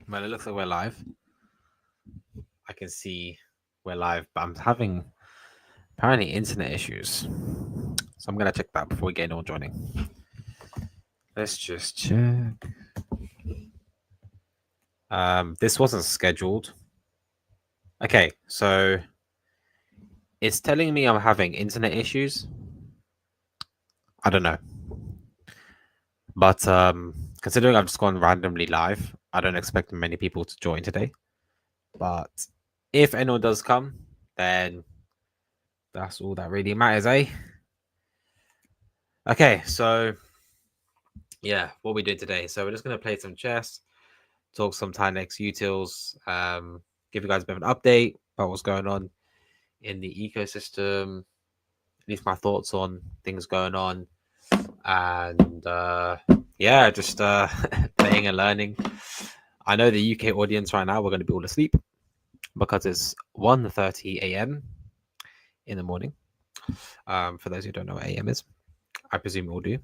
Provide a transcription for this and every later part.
Well, it looks like we're live. I can see we're live, but I'm having apparently internet issues. So I'm gonna check that before we get anyone joining. Let's just check. This wasn't scheduled. Okay, so it's telling me I'm having internet issues. I don't know. But considering I've just gone randomly live, I don't expect many people to join today. But if anyone does come, then that's all that really matters, eh? Okay, so yeah, what we did today. So we're just gonna play some chess, talk some TitanXUtils, give you guys a bit of an update about what's going on in the ecosystem, leave my thoughts on things going on, and yeah, just playing and learning. I know the UK audience right now, we're going to be all asleep because it's 1:30 a.m. in the morning. For those who don't know what AM is, I presume you all do.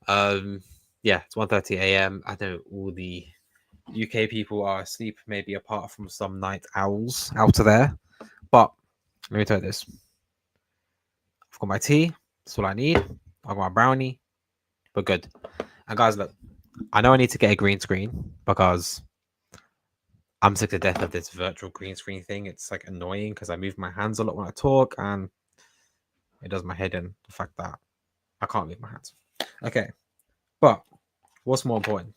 Yeah, it's 1:30 a.m. I know all the UK people are asleep, maybe apart from some night owls out there. But let me tell you this. I've got my tea. That's all I need. I've got my brownie. We're good. And guys, look, I know I need to get a green screen because I'm sick to death of this virtual green screen thing. It's like annoying because I move my hands a lot when I talk and it does my head in. The fact that I can't move my hands. Okay. But what's more important?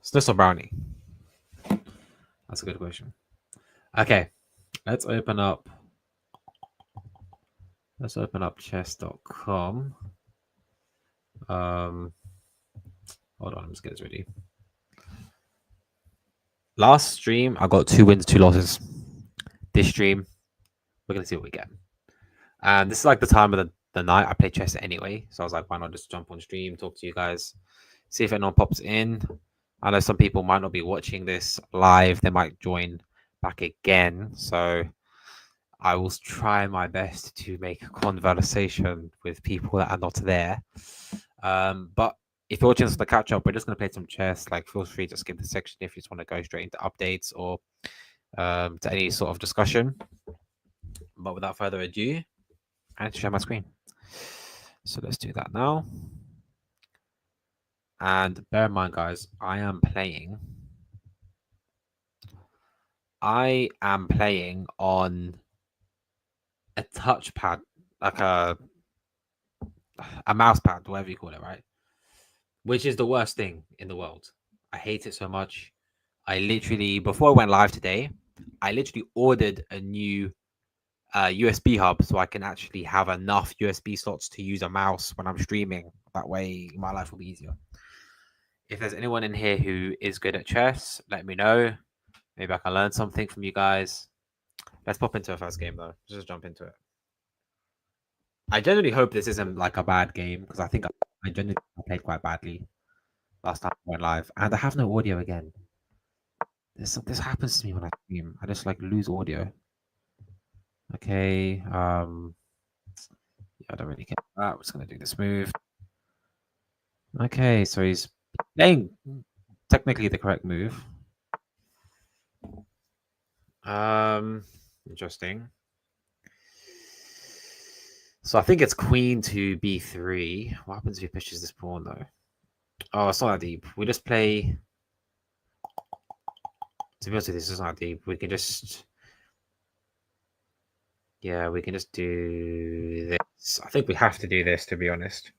Sniss or brownie? That's a good question. Okay. Let's open up chess.com. Hold on, let's get this ready. Last stream, I got 2 wins, 2 losses. This stream, we're gonna see what we get. And this is like the time of the night I play chess anyway. So I was like, why not just jump on stream, talk to you guys, see if anyone pops in. I know some people might not be watching this live, they might join back again. So I will try my best to make a conversation with people that are not there. But if you're watching this on the catch up, we're just going to play some chess. Like, feel free to skip the section if you just want to go straight into updates or to any sort of discussion. But without further ado, I need to share my screen. So let's do that now. And bear in mind, guys, I am playing on a touchpad, like a mouse pad, whatever you call it, right? Which is the worst thing in the world. I hate it so much. I literally, before I went live today, I literally ordered a new USB hub so I can actually have enough USB slots to use a mouse when I'm streaming. That way, my life will be easier. If there's anyone in here who is good at chess, let me know. Maybe I can learn something from you guys. Let's pop into a first game though. Just jump into it. I generally hope this isn't like a bad game because I think I generally played quite badly last time I went live, and I have no audio again. This happens to me when I stream. I just like lose audio. Okay. Yeah, I don't really care about that. We're just gonna do this move. Okay, so he's playing technically the correct move. Interesting. So I think it's queen to b3. What happens if he pushes this pawn though? Oh, it's not that deep. We just play. To be honest with you, this is not deep. We can just. Yeah, we can just do this. I think we have to do this, to be honest.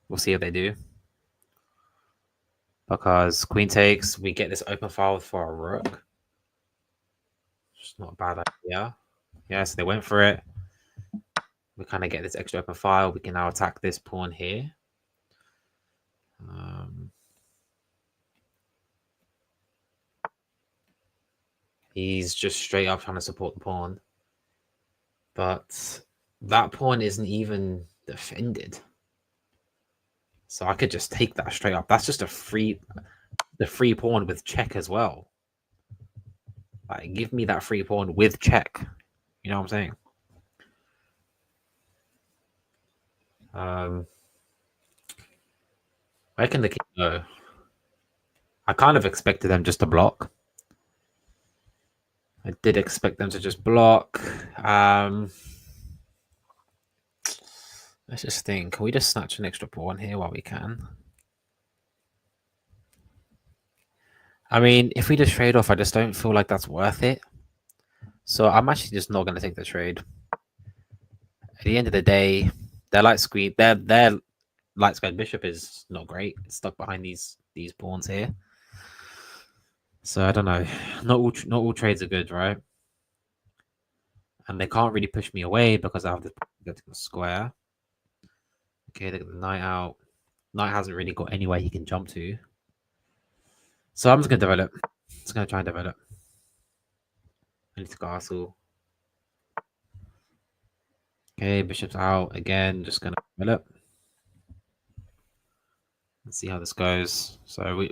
We'll see if they do. Because queen takes, we get this open file for a rook. It's not a bad idea. Yeah, so they went for it. We kind of get this extra open file. We can now attack this pawn here. He's just straight up trying to support the pawn. But that pawn isn't even defended. So I could just take that straight up. That's just the free pawn with check as well. Like, give me that free pawn with check. You know what I'm saying? Where can the king go? I kind of expected them just to block. I did expect them to just block. Let's just think. Can we just snatch an extra pawn here while we can? I mean, if we just trade off, I just don't feel like that's worth it. So I'm actually just not going to take the trade. At the end of the day, their light squeeze, their light squared bishop is not great. It's stuck behind these pawns here. So I don't know. Not all trades are good, right? And they can't really push me away because I have this getting square. Okay, they got the knight out. Knight hasn't really got anywhere he can jump to. So I'm just gonna develop. Just gonna try and develop. I need to castle. Okay, bishop's out again. Just gonna develop. Let's see how this goes. So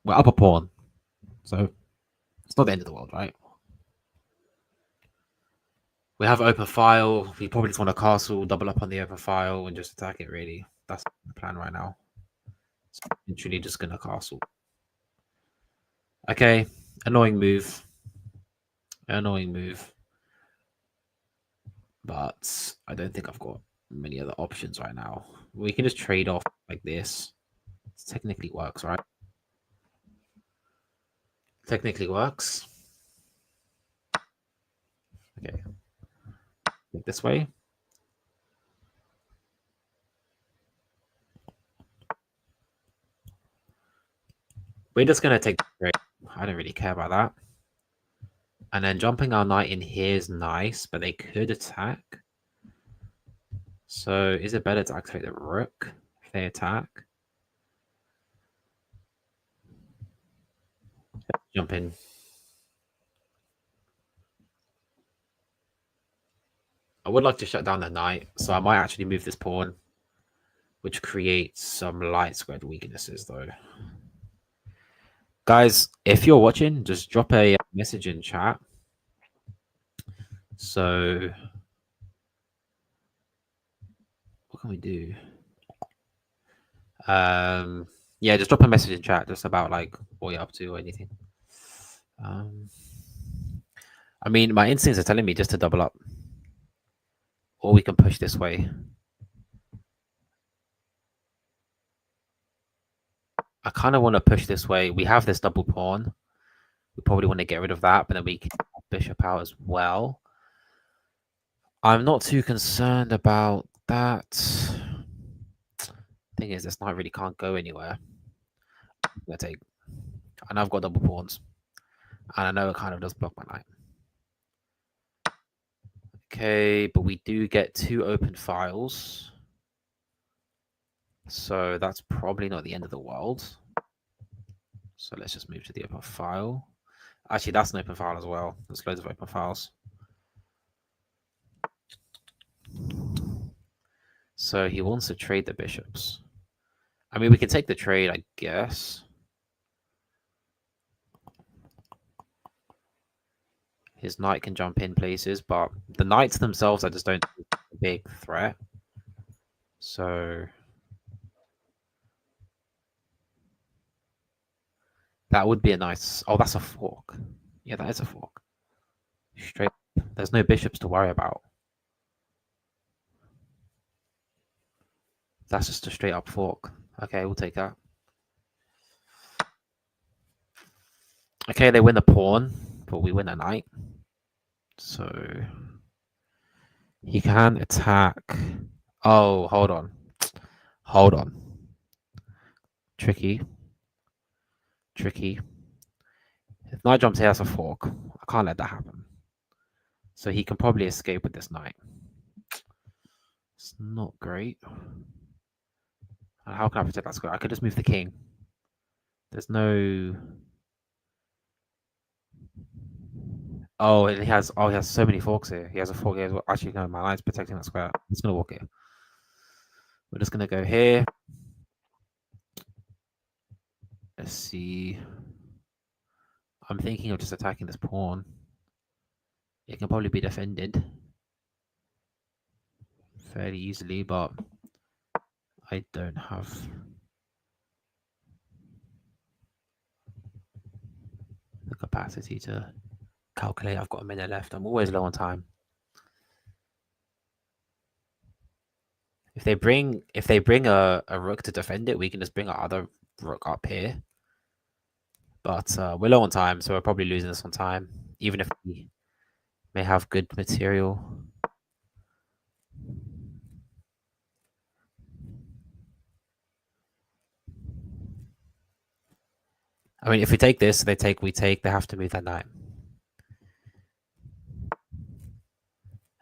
we're up a pawn. So it's not the end of the world, right? We have open file. We probably just want a castle, double up on the open file, and just attack it, really. That's the plan right now. It's literally just going to castle. Okay, annoying move. Annoying move. But I don't think I've got many other options right now. We can just trade off like this. It technically works, right? Technically works. Okay. This way. We're just going to take the trade. I don't really care about that. And then jumping our knight in here is nice, but they could attack. So is it better to activate the rook if they attack? Jump in. I would like to shut down the knight, so I might actually move this pawn, which creates some light squared weaknesses, though. Guys, if you're watching, just drop a message in chat. So, what can we do? Yeah, just drop a message in chat just about like what you're up to or anything. I mean, my instincts are telling me just to double up, or we can push this way. I kind of want to push this way. We have this double pawn. We probably want to get rid of that, but then we can bishop out as well. I'm not too concerned about that. Thing is, this knight really can't go anywhere. I'm gonna take, and I've got double pawns, and I know it kind of does block my knight. Okay, but we do get 2 open files, so that's probably not the end of the world. So let's just move to the open file. Actually, that's an open file as well. There's loads of open files. So he wants to trade the bishops. I mean, we can take the trade, I guess. His knight can jump in places, but the knights themselves, I just don't think are a big threat. So that would be a nice... Oh, that's a fork. Yeah, that is a fork. Straight. There's no bishops to worry about. That's just a straight up fork. Okay, we'll take that. Okay, they win the pawn, but we win a knight. So he can attack. Oh, hold on. Hold on. Tricky. Tricky. If knight jumps here, that's a fork. I can't let that happen. So he can probably escape with this knight. It's not great. How can I protect that square? I could just move the king. There's no... Oh, and he has so many forks here. He has a fork here as well. Actually, no, my knight's protecting that square. I'm just gonna walk it. We're just gonna go here. Let's see. I'm thinking of just attacking this pawn. It can probably be defended fairly easily, but I don't have... capacity to calculate. I've got a minute left. I'm always low on time. If they bring a rook to defend it, we can just bring our other rook up here. But we're low on time, so we're probably losing this on time, even if we may have good material. I mean, if we take this, they take, we take, they have to move that knight.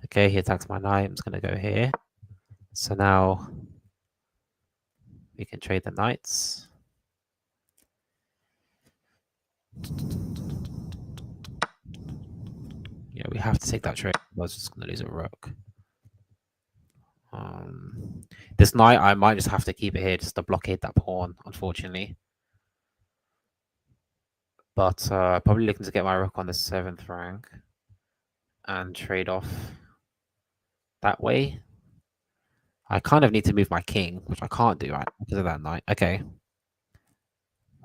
Okay, he attacks my knight. I'm just going to go here. So now we can trade the knights. Yeah, we have to take that trade. I was just going to lose a rook. This knight, I might just have to keep it here just to blockade that pawn, unfortunately. But probably looking to get my rook on the 7th rank and trade off that way. I kind of need to move my king, which I can't do right because of that knight. Okay.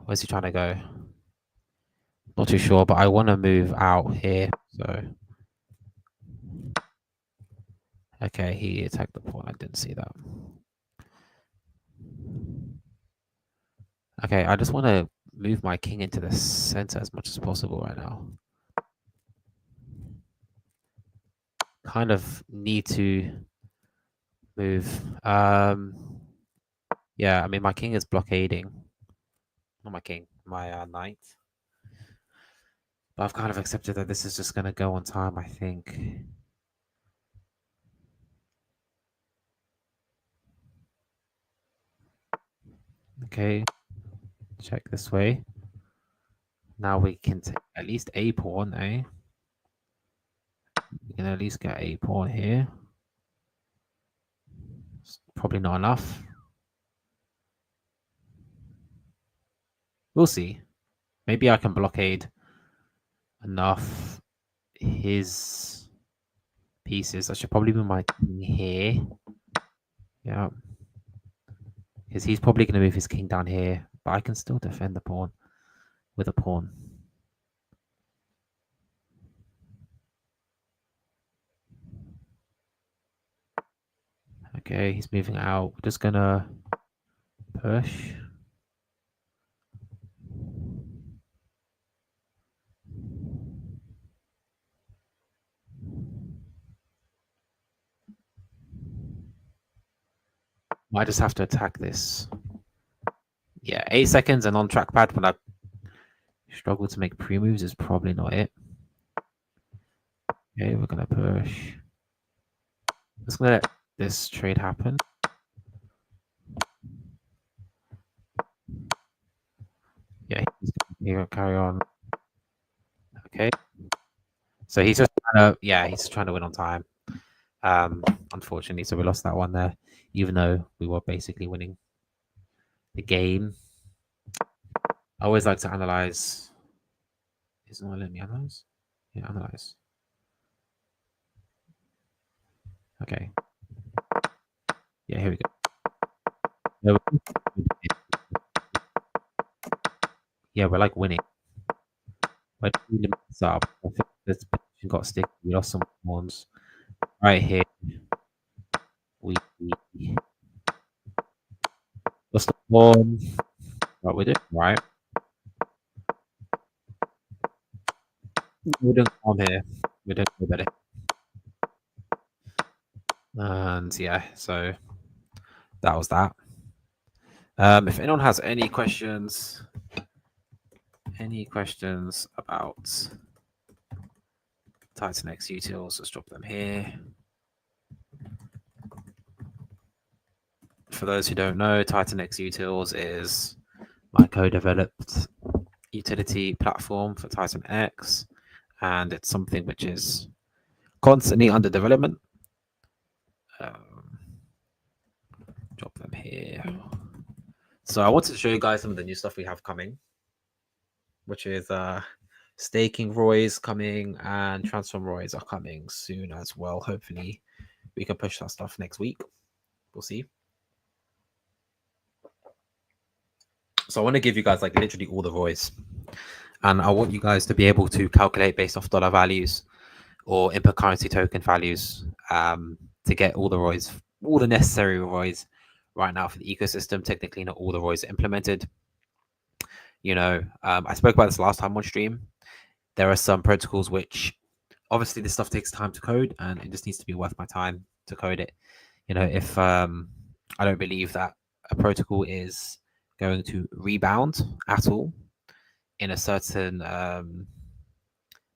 Where's he trying to go? Not too sure, but I want to move out here. So, okay, he attacked the pawn. I didn't see that. Okay, I just want to move my king into the center as much as possible right now. Kind of need to move. Yeah, I mean, my king is blockading. Not my king, my knight. But I've kind of accepted that this is just going to go on time, I think. Okay, check this way. Now we can take at least a pawn, eh? We can at least get a pawn here. It's probably not enough. We'll see. Maybe I can blockade enough his pieces. I should probably move my king here. Yeah. Because he's probably going to move his king down here. But I can still defend the pawn with a pawn. Okay, he's moving out. We're just going to push. Might just have to attack this. Yeah, 8 seconds and on trackpad when I struggle to make pre-moves is probably not it. Okay, we're going to push. Just going to let this trade happen. Yeah, he's going to carry on. Okay. So he's just trying to, yeah, he's trying to win on time. Unfortunately, so we lost that one there, even though we were basically winning the game. I always like to analyze. Isn't it letting me analyze? Yeah, analyze. Okay. Yeah, here we go. Yeah, we're like winning. We're doing this up. I think this position got sticky. We lost some pawns. Right here. We lost the pawn. Right, we're doing right. We're doing on here. We're doing better. And yeah, so that was that. If anyone has any questions about TitanXUtils, let's drop them here. For those who don't know, TitanXUtils is my co-developed utility platform for Titan X, and it's something which is constantly under development. Drop them here. So I wanted to show you guys some of the new stuff we have coming, which is staking Roys coming and transform Roys are coming soon as well. Hopefully we can push that stuff next week. We'll see. So I want to give you guys like literally all the Roys. And I want you guys to be able to calculate based off dollar values or input currency token values to get all the ROIs, all the necessary ROIs right now for the ecosystem. Technically, not all the ROIs are implemented. I spoke about this last time on stream. There are some protocols which, obviously, this stuff takes time to code, and it just needs to be worth my time to code it. If I don't believe that a protocol is going to rebound at all in a certain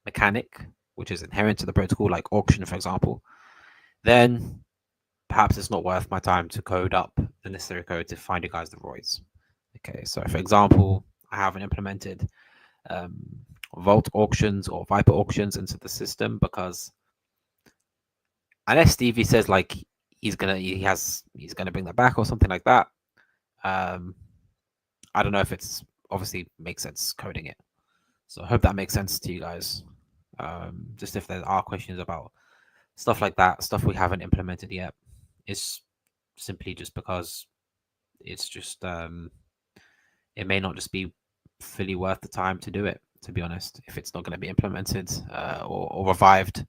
mechanic, which is inherent to the protocol, like auction, for example, then perhaps it's not worth my time to code up the necessary code to find you guys the ROIs. Okay, so for example, I haven't implemented Vault auctions or Viper auctions into the system because unless Stevie says like he's gonna bring that back or something like that, I don't know if it's obviously makes sense coding it. So I hope that makes sense to you guys. Just if there are questions about stuff like that, stuff we haven't implemented yet, it's simply just because it's just it may not just be fully worth the time to do it, to be honest, if it's not going to be implemented or revived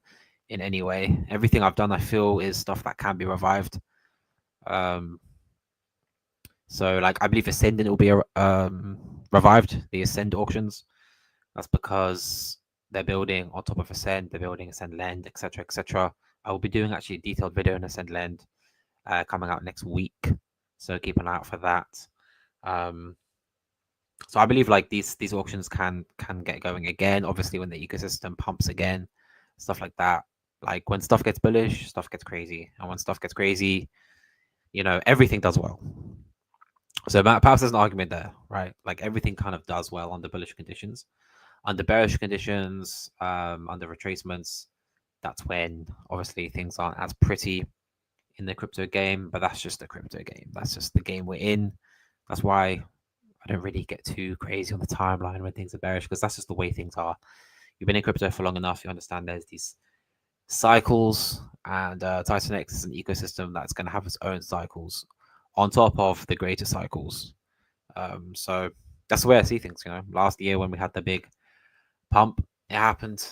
in any way. Everything I've done, I feel, is stuff that can be revived. So like I believe Ascendant will be revived, the Ascend auctions. That's because they're building on top of Ascend, they're building Ascend Lend, etc., etc. I will be doing actually a detailed video on Ascend Lend coming out next week, so keep an eye out for that. So I believe like these auctions can get going again. Obviously, when the ecosystem pumps again, stuff like that. Like when stuff gets bullish, stuff gets crazy, and when stuff gets crazy, everything does well. So perhaps there's an argument there, right? Like everything kind of does well under bullish conditions. Under bearish conditions, under retracements, that's when obviously things aren't as pretty in the crypto game. But that's just the crypto game. That's just the game we're in. That's why I don't really get too crazy on the timeline when things are bearish, because that's just the way things are. You've been in crypto for long enough, you understand there's these cycles, and TitanX is an ecosystem that's going to have its own cycles on top of the greater cycles. So that's the way I see things. Last year when we had the big pump, it happened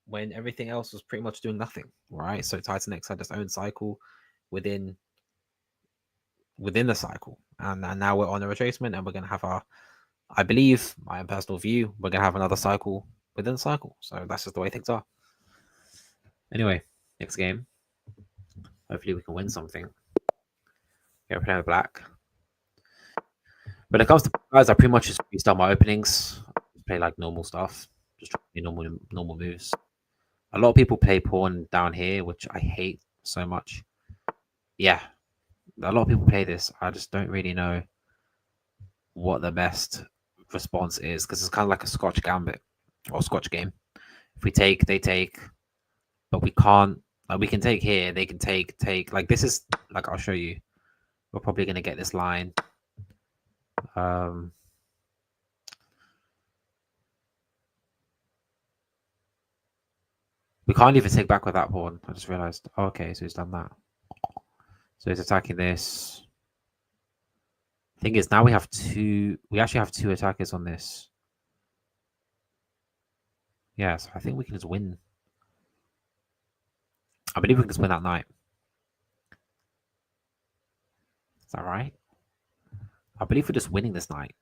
when everything else was pretty much doing nothing, right? So TitanX had its own cycle within the cycle, and now we're on a retracement, and we're going to have I believe, my own personal view, we're going to have another cycle within the cycle. So that's just the way things are. Anyway, next game. Hopefully we can win something. Yeah, we're playing with black. When it comes to guys, I pretty much just restart my openings, play like normal stuff, just play normal moves. A lot of people play pawn down here, which I hate so much. Yeah, a lot of people play this. I just don't really know what the best response is, because it's kind of like a Scotch gambit or Scotch game. If we take, they take, but we can't. Like we can take here, they can take. Like this is like I'll show you. We're probably gonna get this line. We can't even take back with that pawn. I just realized. Oh, okay, so he's done that. So he's attacking this. Thing is, now we have two. We actually have two attackers on this. Yeah, so I think we can just win. I believe we can just win that knight. Is that right? I believe we're just winning this knight.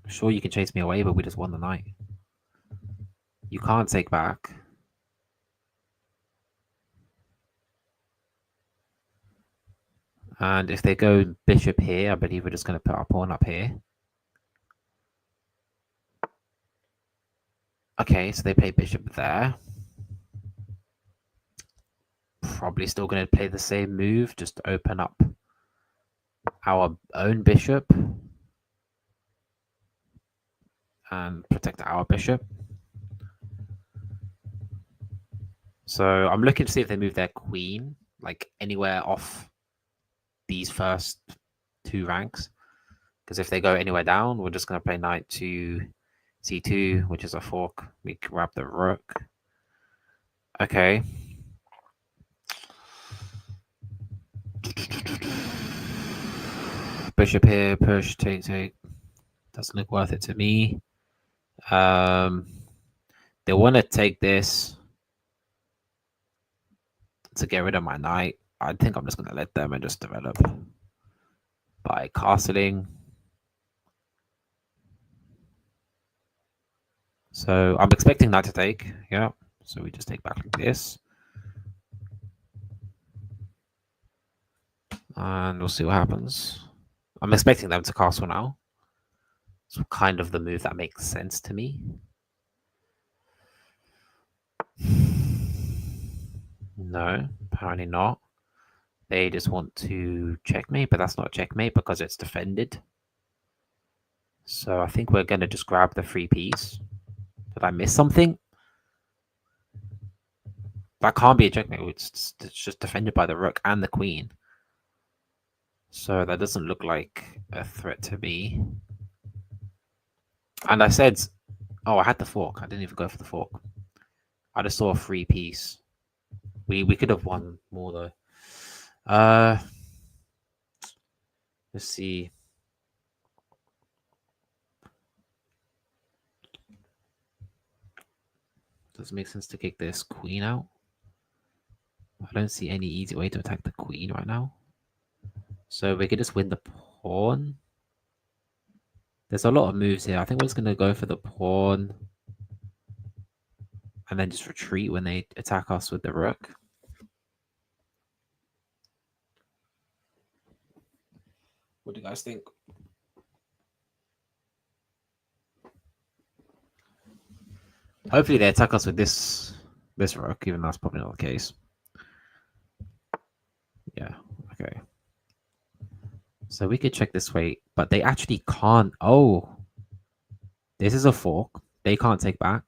Sure, you can chase me away, but we just won the knight. You can't take back. And if they go bishop here, I believe we're just going to put our pawn up here. Okay, so they play bishop there. Probably still going to play the same move, just to open up our own bishop and protect our bishop. So I'm looking to see if they move their queen, like anywhere off these first two ranks. Because if they go anywhere down, we're just going to play knight to c2, which is a fork. We grab the rook. Okay. Bishop here, push, take. Doesn't look worth it to me. They want to take this to get rid of my knight. I think I'm just going to let them and just develop by castling. So I'm expecting knight to take. Yeah. So we just take back like this. And we'll see what happens. I'm expecting them to castle now. It's kind of the move that makes sense to me. No, apparently not. They just want to checkmate, but that's not checkmate because it's defended. So I think we're going to just grab the free piece. Did I miss something? That can't be a checkmate. It's just defended by the rook and the queen. So that doesn't look like a threat to me. And I said, oh, I had the fork. I didn't even go for the fork. I just saw a free piece. We could have won more though. Let's see. Does it make sense to kick this queen out? I don't see any easy way to attack the queen right now. So we could just win the pawn. There's a lot of moves here. I think we're just going to go for the pawn. And then just retreat when they attack us with the rook. What do you guys think? Hopefully they attack us with this rook, even though that's probably not the case. Yeah, okay. So we could check this way, but they actually can't. Oh, this is a fork. They can't take back.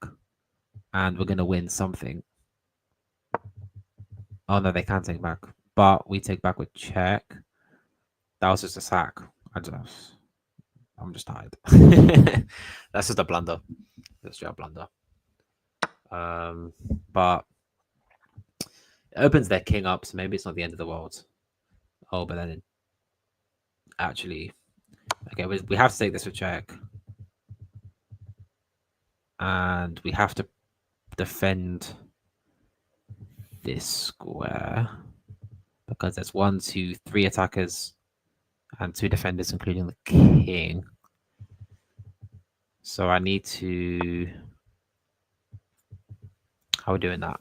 And we're going to win something. Oh, no, they can't take back. But we take back with check. That was just a sack. I'm just tired. That's just a blunder. That's just a blunder. But it opens their king up, so maybe it's not the end of the world. Oh, but then actually, okay, we have to take this with check. And we have to defend this square because there's 1, 2, 3 attackers and 2 defenders, including the king. So I need to... How are we doing that?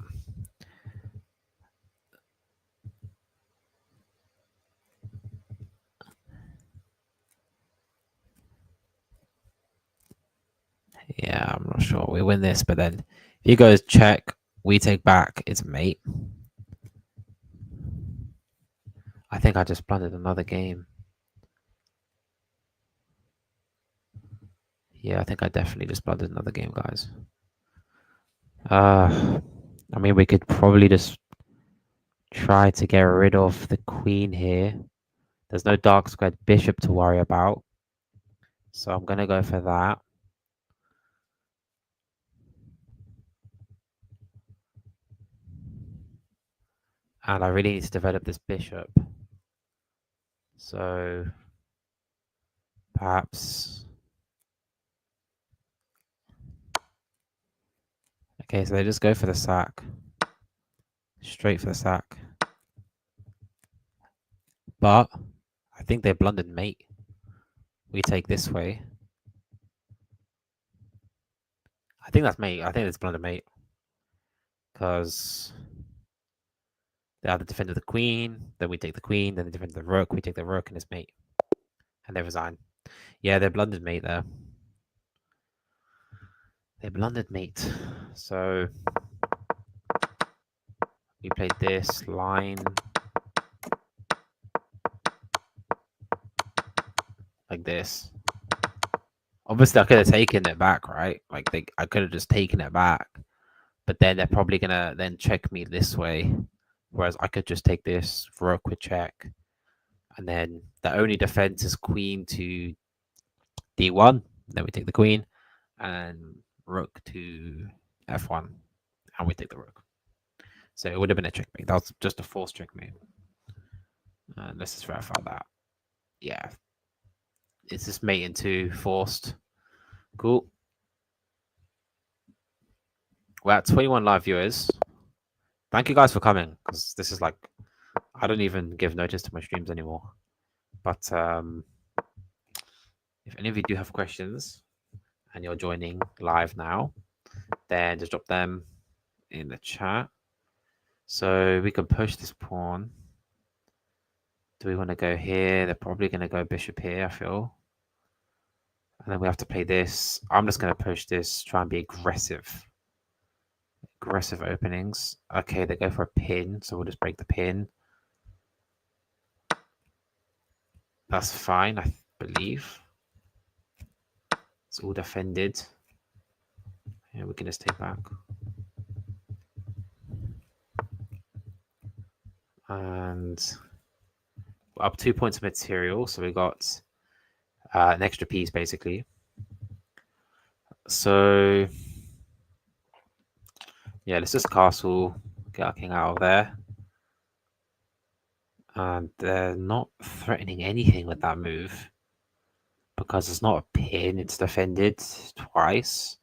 Yeah, I'm not sure. We win this, but then if he goes check, we take back, it's mate. I think I just blundered another game. Yeah, I think I definitely just blundered another game, guys. I mean, we could probably just try to get rid of the queen here. There's no dark squared bishop to worry about. So I'm going to go for that. And I really need to develop this bishop. So perhaps... Okay, so they just go for the sack. Straight for the sack. But I think they blundered mate. We take this way. I think that's mate. I think it's blundered mate. Because they either defended the queen, then we take the queen, then they defend the rook, we take the rook, and it's mate. And they resign. Yeah, they blundered mate there. They blundered mate. So we played this line. Like this. Obviously, I could have taken it back, right? Like, I could have just taken it back. But then they're probably going to then check me this way. Whereas I could just take this rook with check. And then the only defense is queen to d1. Then we take the queen. And rook to f1. And we take the rook. So it would have been a checkmate. That was just a forced checkmate. Let's just verify that. Yeah. Is this mate into forced? Cool. We're at 21 live viewers. Thank you guys for coming, because this is like, I don't even give notice to my streams anymore. But if any of you do have questions and you're joining live now, then just drop them in the chat. So we can push this pawn. Do we want to go here? They're probably going to go bishop here, I feel. And then we have to play this. I'm just going to push this, try and be aggressive. Aggressive openings. Okay, they go for a pin, so we'll just break the pin. That's fine, I believe. It's all defended. Yeah, we can just take back. And we're up 2 points of material, so we got an extra piece, basically. So, yeah, let's just castle, get our king out of there. And they're not threatening anything with that move, because it's not a pin, it's defended twice.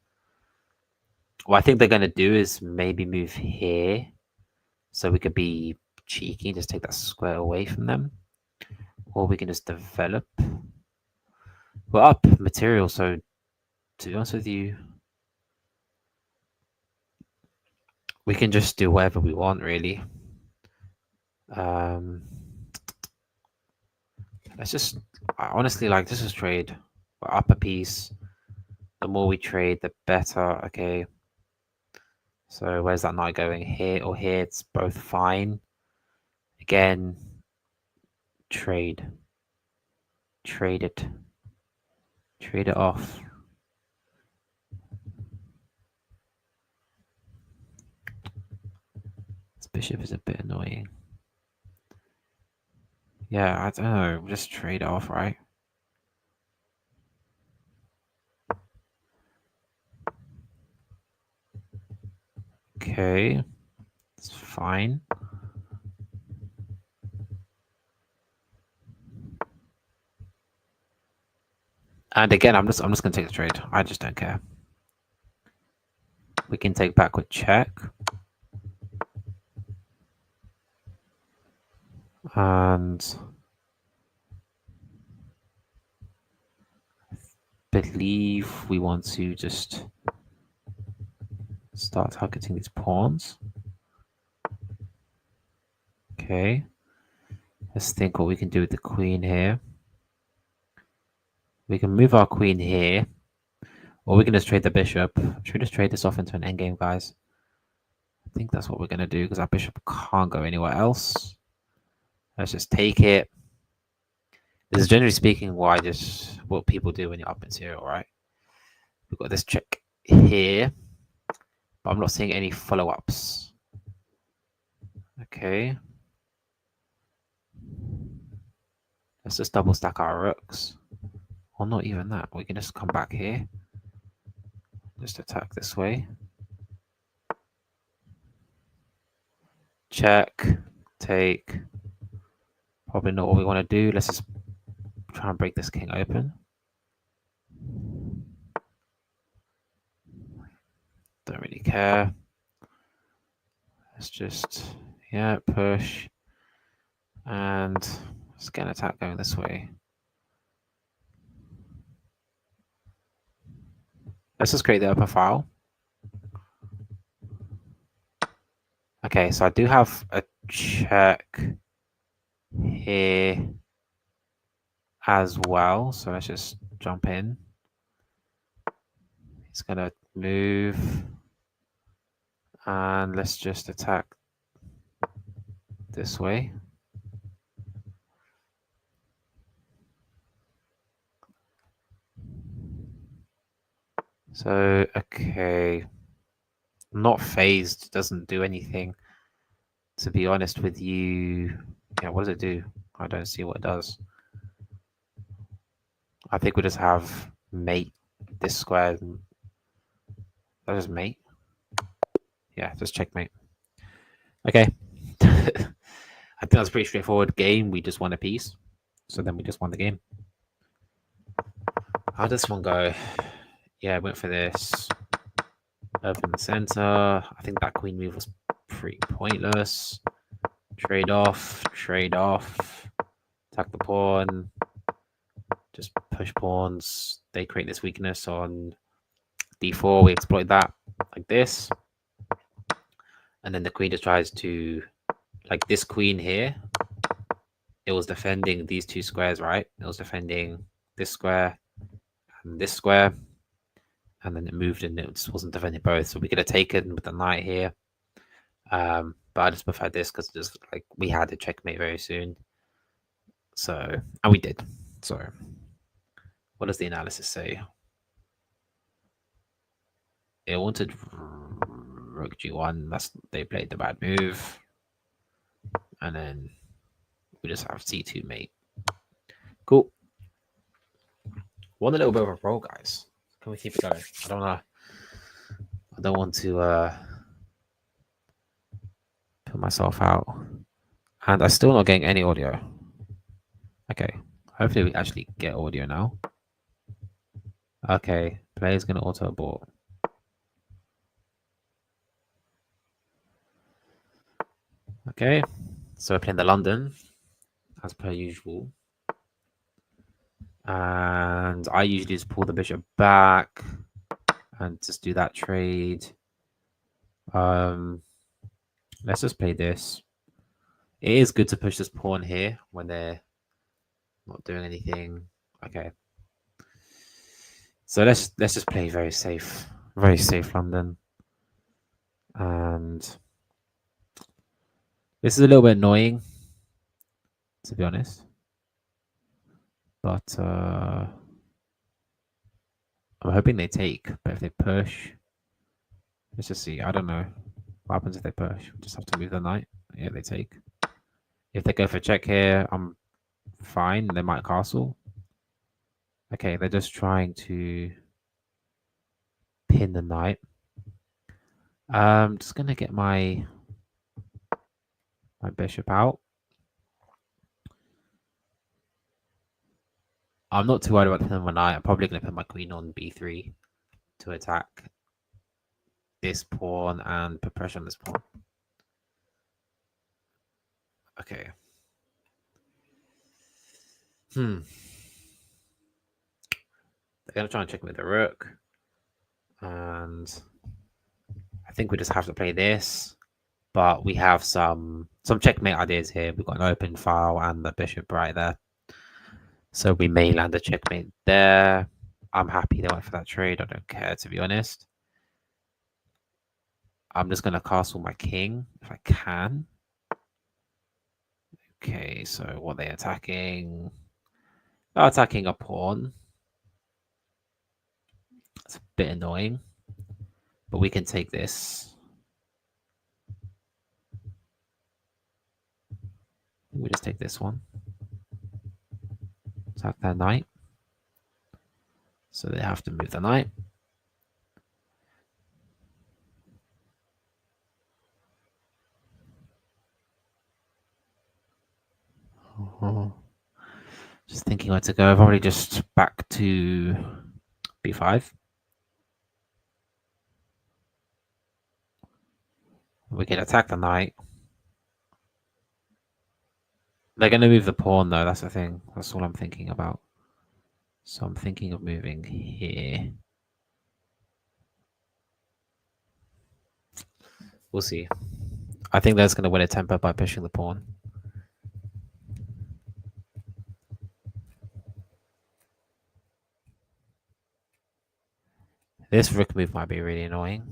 What I think they're going to do is maybe move here, so we could be cheeky and just take that square away from them. Or we can just develop. We're up material, so to be honest with you, we can just do whatever we want, really. Let's just, honestly, like, this is trade. We're up a piece. The more we trade, the better. Okay. So where's that knight going? Here or here? It's both fine. Again, trade. Trade it. Trade it off. This bishop is a bit annoying. Yeah, I don't know. We'll just trade it off, right? Okay. It's fine. And again, I'm just gonna take the trade. I just don't care. We can take backward check. And I believe we want to just start targeting these pawns. Okay. Let's think what we can do with the queen here. We can move our queen here. Or we can just trade the bishop. Should we just trade this off into an endgame, guys? I think that's what we're going to do, because our bishop can't go anywhere else. Let's just take it. This is generally speaking what people do when you're up in serial, right? We've got this check here, but I'm not seeing any follow-ups. Okay. Let's just double stack our rooks. Or not even that. We can just come back here. Just attack this way. Check. Take. Probably not what we want to do. Let's just try and break this king open. Don't really care. Let's just, yeah, push. And let's get an attack going this way. Let's just create the upper file. Okay, so I do have a check here as well. So let's just jump in. He's going to move. And let's just attack this way. So, okay. Not phased, doesn't do anything. To be honest with you, yeah, what does it do? I don't see what it does. I think we just have mate this square. That is mate. Yeah, just checkmate. Okay. I think that's a pretty straightforward game. We just won a piece. So then we just won the game. How does this one go? Yeah, I went for this. Open the center. I think that queen move was pretty pointless. Trade off. Attack the pawn. Just push pawns. They create this weakness on d4. We exploit that like this. And then the queen just tries to, like this queen here, it was defending these two squares, right? It was defending this square and this square. And then it moved and it just wasn't defending both. So we could have taken with the knight here. But I just preferred this because just like we had to checkmate very soon. So, and we did. So, what does the analysis say? It wanted rook g1. They played the bad move. And then we just have c2 mate. Cool. Won a little bit of a roll, guys. Can we keep it going? I don't know. I don't want to put myself out. And I'm still not getting any audio. Okay. Hopefully we actually get audio now. Okay. Player's going to auto abort. Okay. So we're playing the London, as per usual. And I usually just pull the bishop back and just do that trade. Let's just play this. It is good to push this pawn here when they're not doing anything. Okay. So let's just play very safe London. And this is a little bit annoying, to be honest. But I'm hoping they take. But if they push, let's just see. I don't know what happens if they push. We just have to move the knight. Yeah, they take. If they go for check here, I'm fine. They might castle. Okay, they're just trying to pin the knight. I'm just gonna get my bishop out. I'm not too worried about pinning my knight. I'm probably gonna put my queen on b3 to attack this pawn and put pressure on this pawn. Okay. They're gonna try and check me with the rook. And I think we just have to play this. But we have some checkmate ideas here. We've got an open file and the bishop right there. So we may land a checkmate there. I'm happy they went for that trade. I don't care, to be honest. I'm just going to castle my king if I can. Okay, so what are they attacking? They're attacking a pawn. It's a bit annoying. But we can take this. We just take this one. Attack their knight. So they have to move the knight. Just thinking where to go. I've already just back to b5. We can attack the knight. They're going to move the pawn, though. That's the thing. That's all I'm thinking about. So I'm thinking of moving here. We'll see. I think that's going to win a tempo by pushing the pawn. This rook move might be really annoying.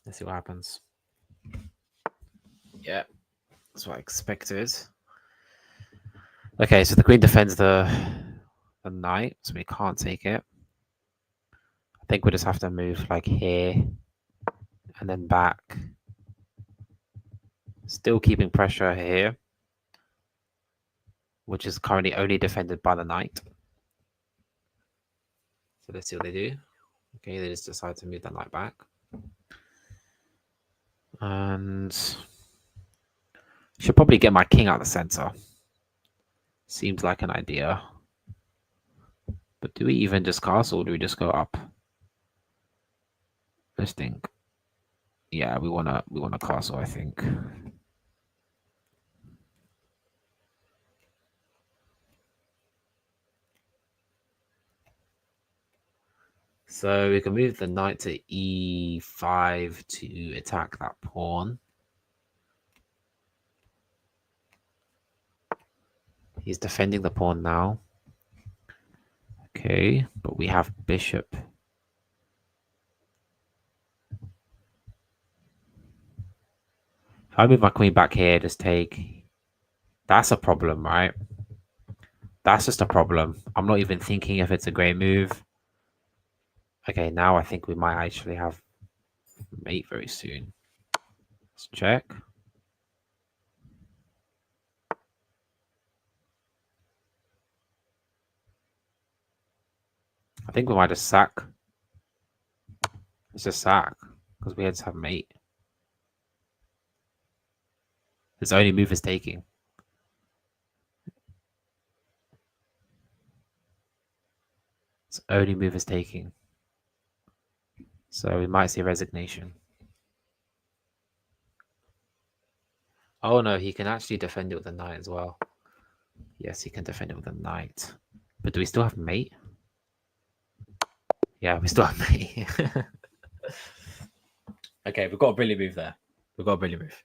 Let's see what happens. Yeah, that's what I expected. Okay, so the queen defends the knight, so we can't take it. I think we just have to move like here and then back. Still keeping pressure here, which is currently only defended by the knight. So let's see what they do. Okay, they just decide to move that knight back. And should probably get my king out the center. Seems like an idea. But do we even just castle or do we just go up? Let's think. Yeah, we wanna castle, I think. So we can move the knight to e5 to attack that pawn. He's defending the pawn now. Okay, but we have bishop. If I move my queen back here, just take. That's a problem, right? That's just a problem. I'm not even thinking if it's a great move. Okay, now I think we might actually have mate very soon. Let's check. I think we might just sack. It's just sack because we had to have mate. His only move is taking. His only move is taking. So we might see resignation. Oh no, he can actually defend it with a knight as well. Yes, he can defend it with a knight. But do we still have mate? Yeah, we still have mate. Okay, we've got a brilliant move there. We've got a brilliant move.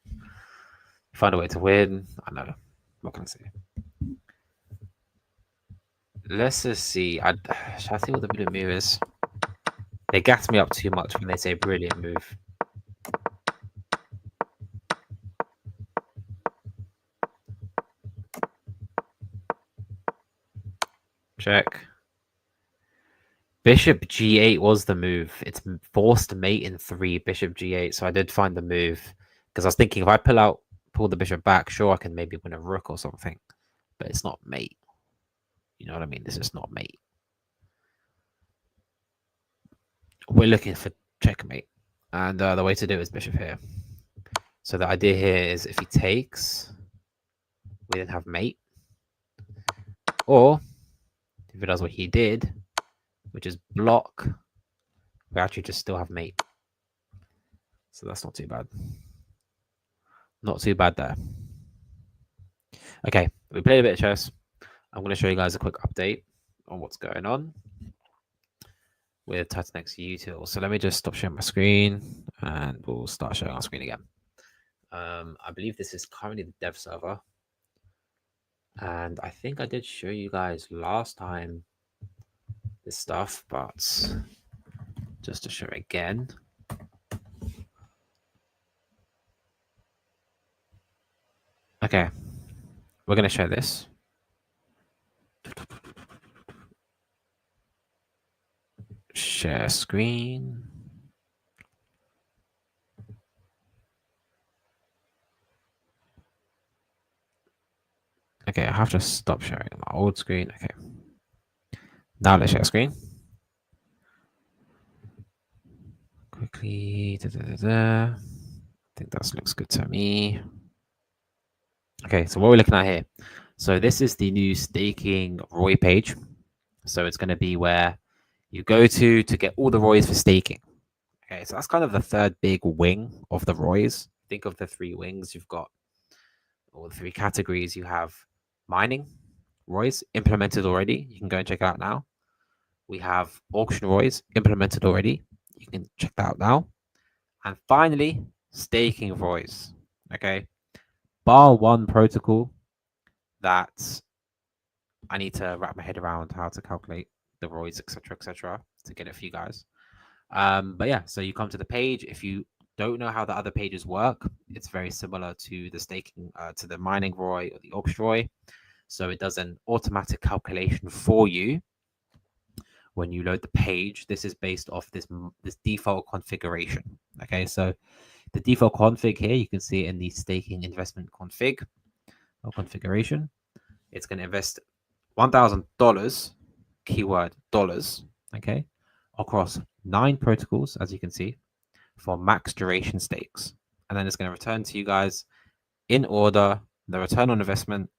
Find a way to win. I know. What can I say? Let's just see. Should I see what the brilliant move is? They gas me up too much when they say brilliant move. Check. Bishop g8 was the move. It's forced mate in 3, bishop g8. So I did find the move because I was thinking if I pull the bishop back, sure, I can maybe win a rook or something. But it's not mate. You know what I mean? This is not mate. We're looking for checkmate. And the way to do it is bishop here. So the idea here is if he takes, we then have mate. Or if he does what he did, which is block, we actually just still have mate. So that's not too bad. Not too bad there. Okay, we played a bit of chess. I'm going to show you guys a quick update on what's going on with TitanXUtils. So let me just stop sharing my screen and we'll start showing our screen again. I believe this is currently the dev server. And I think I did show you guys last time this stuff, but just to show again. Okay, we're going to show this. Share screen. Okay, I have to stop sharing my old screen. Okay. Now let's share screen. Quickly. I think that looks good to me. Okay, so what we're looking at here. So this is the new staking ROI page. So it's going to be where you go to get all the ROIs for staking. Okay, so that's kind of the third big wing of the ROIs. Think of the 3 wings you've got, or the 3 categories. You have mining ROIs implemented already. You can go and check it out now. We have auction ROIs implemented already. You can check that out now. And finally, staking ROIs. Okay, bar one protocol that I need to wrap my head around how to calculate the ROIs, etc., to get it for you guys. But yeah, so you come to the page. If you don't know how the other pages work, it's very similar to the staking, to the mining ROI or the auction ROI. So it does an automatic calculation for you when you load the page. This is based off this default configuration. Okay, so the default config here, you can see it in the staking investment config or configuration. It's going to invest $1,000, keyword dollars, okay, across 9 protocols, as you can see, for max duration stakes. And then it's going to return to you guys in order the return on investment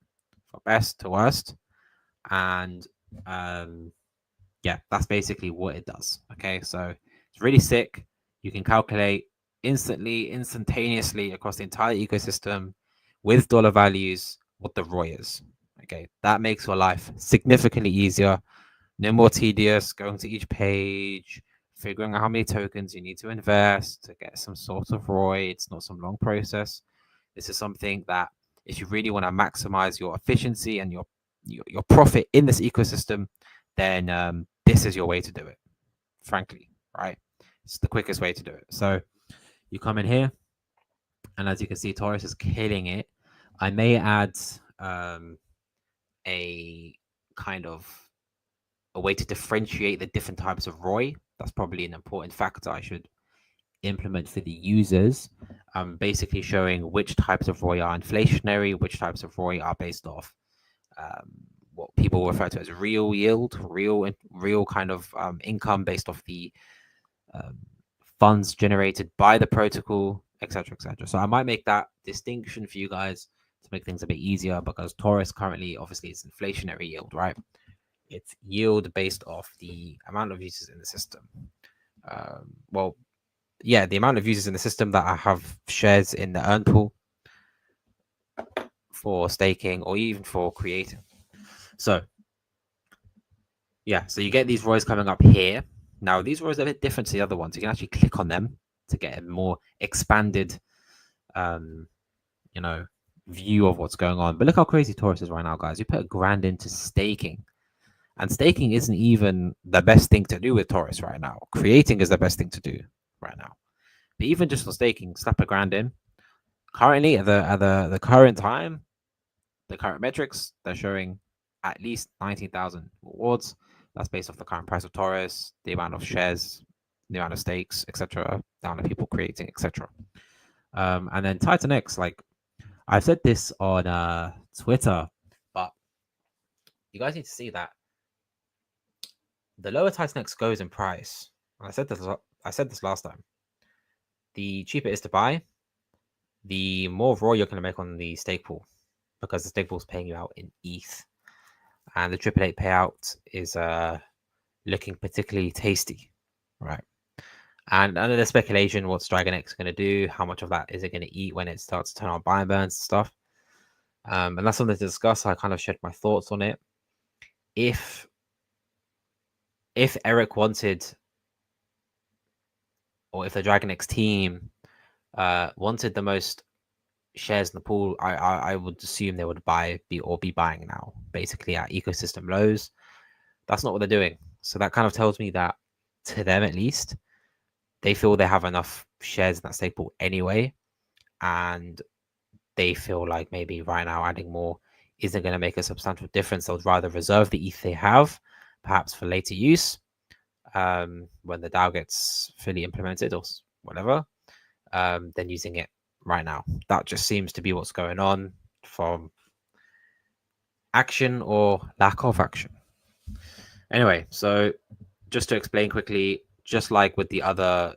from best to worst. And yeah, that's basically what it does. Okay, so it's really sick. You can calculate instantly, instantaneously across the entire ecosystem with dollar values what the ROI is. Okay, that makes your life significantly easier. No more tedious going to each page, figuring out how many tokens you need to invest to get some sort of ROI. It's not some long process. This is something that if you really want to maximize your efficiency and your profit in this ecosystem, then this is your way to do it. Frankly, right? It's the quickest way to do it. So you come in here, and as you can see, Taurus is killing it. I may add a kind of a way to differentiate the different types of ROI. That's probably an important factor I should implement for the users. Basically showing which types of ROI are inflationary, which types of ROI are based off what people refer to as real yield, real kind of income based off the funds generated by the protocol, etc., etc. So I might make that distinction for you guys to make things a bit easier, because Taurus currently obviously is inflationary yield, right? It's yield based off the amount of users in the system. Well, yeah, the amount of users in the system that I have shares in the earn pool for staking or even for creating. So yeah, so you get these ROIs coming up here. Now these ROIs are a bit different to the other ones. You can actually click on them to get a more expanded view of what's going on. But look how crazy Taurus is right now, guys. You put $1,000 into staking, and staking isn't even the best thing to do with Taurus right now. Creating is the best thing to do right now. But even just for staking, slap $1,000 in. Currently, at the current time, the current metrics, they're showing at least 19,000 rewards. That's based off the current price of Taurus, the amount of shares, the amount of stakes, etc., the amount of people creating, etc. And then TitanX, like I've said this on Twitter, but you guys need to see that the lower TitanX goes in price. I said this last time. The cheaper it is to buy, the more ROI you're going to make on the stake pool, because the stake pool is paying you out in ETH, and the 888 payout is looking particularly tasty, right? And under the speculation, what's DragonX going to do? How much of that is it going to eat when it starts to turn on buy and burns and stuff? And that's something to discuss. I kind of shared my thoughts on it. If Eric wanted, or if the DragonX team wanted the most shares in the pool, I would assume they would be buying now, basically at ecosystem lows. That's not what they're doing. So that kind of tells me that, to them at least, they feel they have enough shares in that stake pool anyway, and they feel like maybe right now adding more isn't going to make a substantial difference. They'll rather reserve the ETH they have, perhaps for later use, when the DAO gets fully implemented or whatever, than using it right now. That just seems to be what's going on, from action or lack of action. Anyway, so just to explain quickly, just like with the other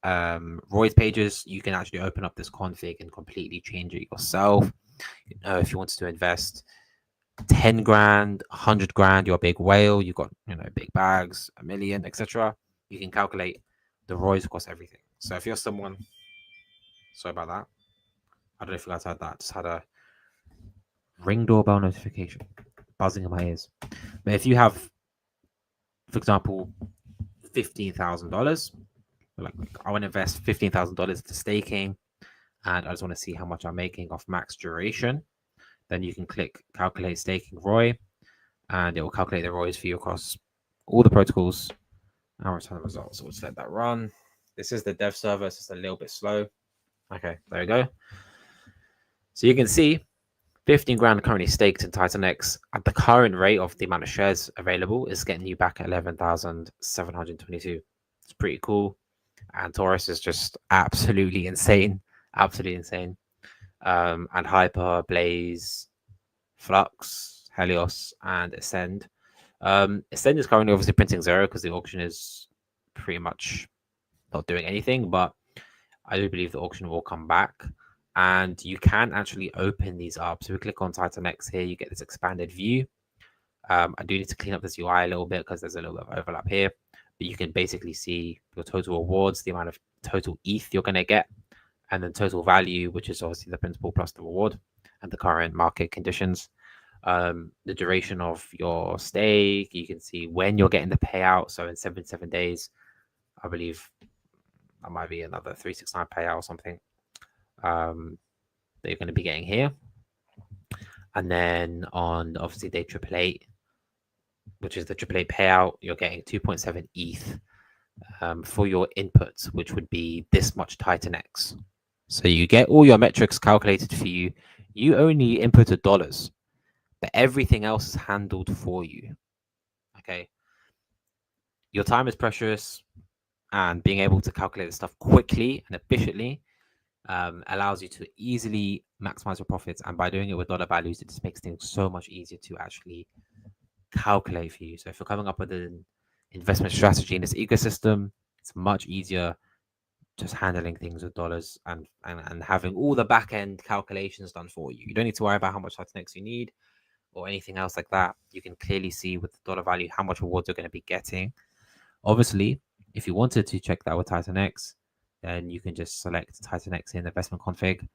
ROIs pages, you can actually open up this config and completely change it yourself. If you wanted to invest 10 grand, 100 grand, you're a big whale, you've got big bags, a million, etc. You can calculate the ROIs across everything. So if you're someone, sorry about that, I don't know if you guys heard that, just had a ring doorbell notification buzzing in my ears. But if you have, for example, $15,000, like I want to invest $15,000 into staking, and I just want to see how much I'm making off max duration, then you can click calculate staking ROI, and it will calculate the ROIs for you across all the protocols and return the results. So we'll just let that run. This is the dev server, it's just a little bit slow. Okay, there we go. So you can see 15 grand currently staked in TitanX at the current rate of the amount of shares available is getting you back at 11,722. It's pretty cool. And Taurus is just absolutely insane. Absolutely insane. And Hyper, Blaze, Flux, Helios, and Ascend. Ascend is currently obviously printing 0 because the auction is pretty much not doing anything, but I do believe the auction will come back. And you can actually open these up. So we click on TitanX here, you get this expanded view. I do need to clean up this UI a little bit because there's a little bit of overlap here. But you can basically see your total rewards, the amount of total ETH you're going to get, and then total value, which is obviously the principal plus the reward, and the current market conditions. The duration of your stake, you can see when you're getting the payout. So in 77 days, I believe that might be another 369 payout or something that you're going to be getting here. And then on obviously day 888, which is the 888 payout, you're getting 2.7 ETH for your inputs, which would be this much TitanX. So you get all your metrics calculated for you. You only inputted dollars, but everything else is handled for you. Okay. Your time is precious, and being able to calculate this stuff quickly and efficiently allows you to easily maximize your profits. And by doing it with dollar values, it just makes things so much easier to actually calculate for you. So if you're coming up with an investment strategy in this ecosystem, it's much easier just handling things with dollars and having all the back end calculations done for you. You don't need to worry about how much TitanX you need or anything else like that. You can clearly see with the dollar value how much rewards you're going to be getting. Obviously, if you wanted to check that with TitanX, then you can just select TitanX in the investment config.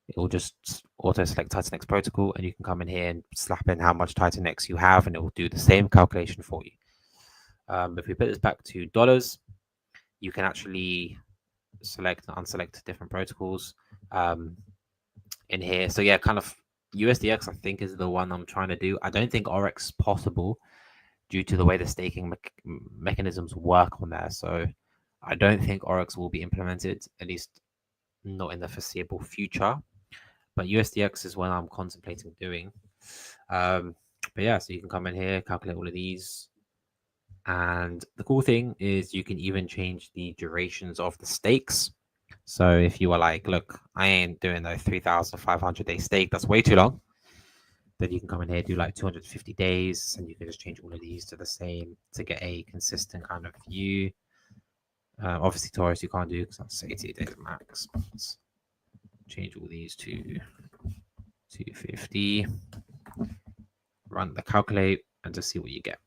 It will just auto select TitanX protocol, and you can come in here and slap in how much TitanX you have, and it will do the same calculation for you. If we put this back to dollars, you can actually select and unselect different protocols in here. So yeah, kind of USDX, I think, is the one I'm trying to do. I don't think Oryx is possible due to the way the staking mechanisms work on there. So I don't think Oryx will be implemented, at least not in the foreseeable future. But USDX is what I'm contemplating doing. But yeah, so you can come in here, calculate all of these. And the cool thing is you can even change the durations of the stakes. So if you were like, look, I ain't doing a 3,500 day stake, that's way too long. Then you can come in here, do like 250 days, and you can just change all of these to the same to get a consistent kind of view. Obviously, Taurus you can't do because that's 80 days max. Let's change all these to 250. Run the calculate and just see what you get.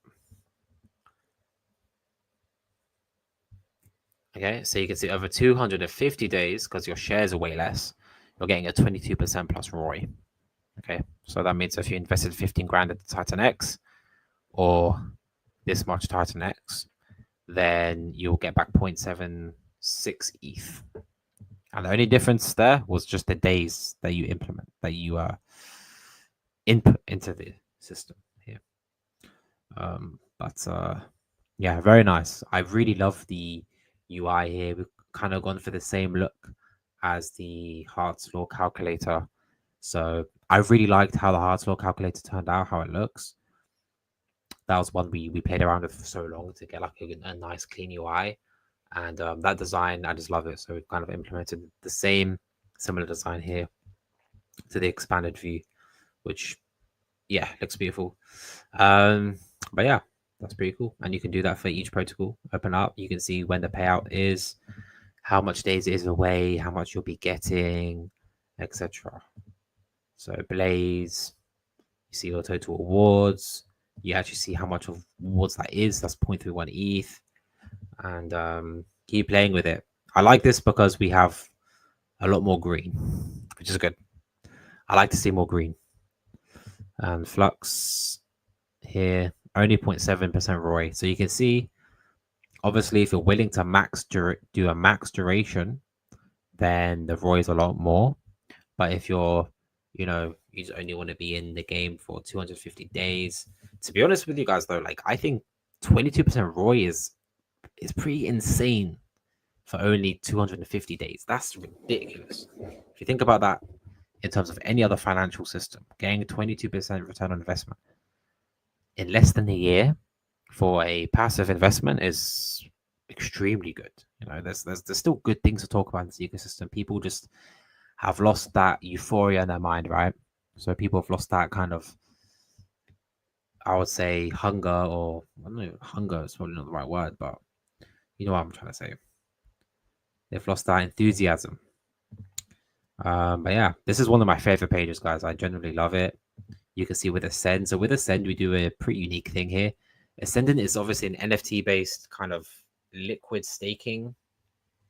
Okay, so you can see over 250 days, because your shares are way less, you're getting a 22% plus ROI. Okay, so that means if you invested 15 grand at TitanX or this much TitanX, then you'll get back 0.76 ETH. And the only difference there was just the days that you implement, that you input into the system here. Yeah, very nice. I really love the UI here. We've kind of gone for the same look as the Hart's Law calculator. So I really liked how the Hart's Law calculator turned out, how it looks. That was one we played around with for so long to get like a nice clean UI. And that design, I just love it. So we've kind of implemented the same similar design here to the expanded view, which, yeah, looks beautiful. But yeah, that's pretty cool. And you can do that for each protocol. Open up, you can see when the payout is, how much days it is away, how much you'll be getting, etc. So Blaze, you see your total awards. You actually see how much of awards that is. That's 0.31 ETH. And keep playing with it. I like this because we have a lot more green, which is good. I like to see more green. And Flux here, only 0.7% ROI. So you can see, obviously, if you're willing to do a max duration, then the ROI is a lot more. But if you're, you just only want to be in the game for 250 days. To be honest with you guys, though, like I think 22% ROI is pretty insane for only 250 days. That's ridiculous. If you think about that in terms of any other financial system, getting a 22% return on investment in less than a year for a passive investment is extremely good. There's still good things to talk about in this ecosystem. People just have lost that euphoria in their mind, right? So people have lost that kind of, I would say, hunger, or I don't know, hunger is probably not the right word, but You know what I'm trying to say. They've lost that enthusiasm. But yeah, this is one of my favorite pages, guys. I generally love it. You can see with Ascend. So with Ascend, we do a pretty unique thing here. Ascendant is obviously an NFT based kind of liquid staking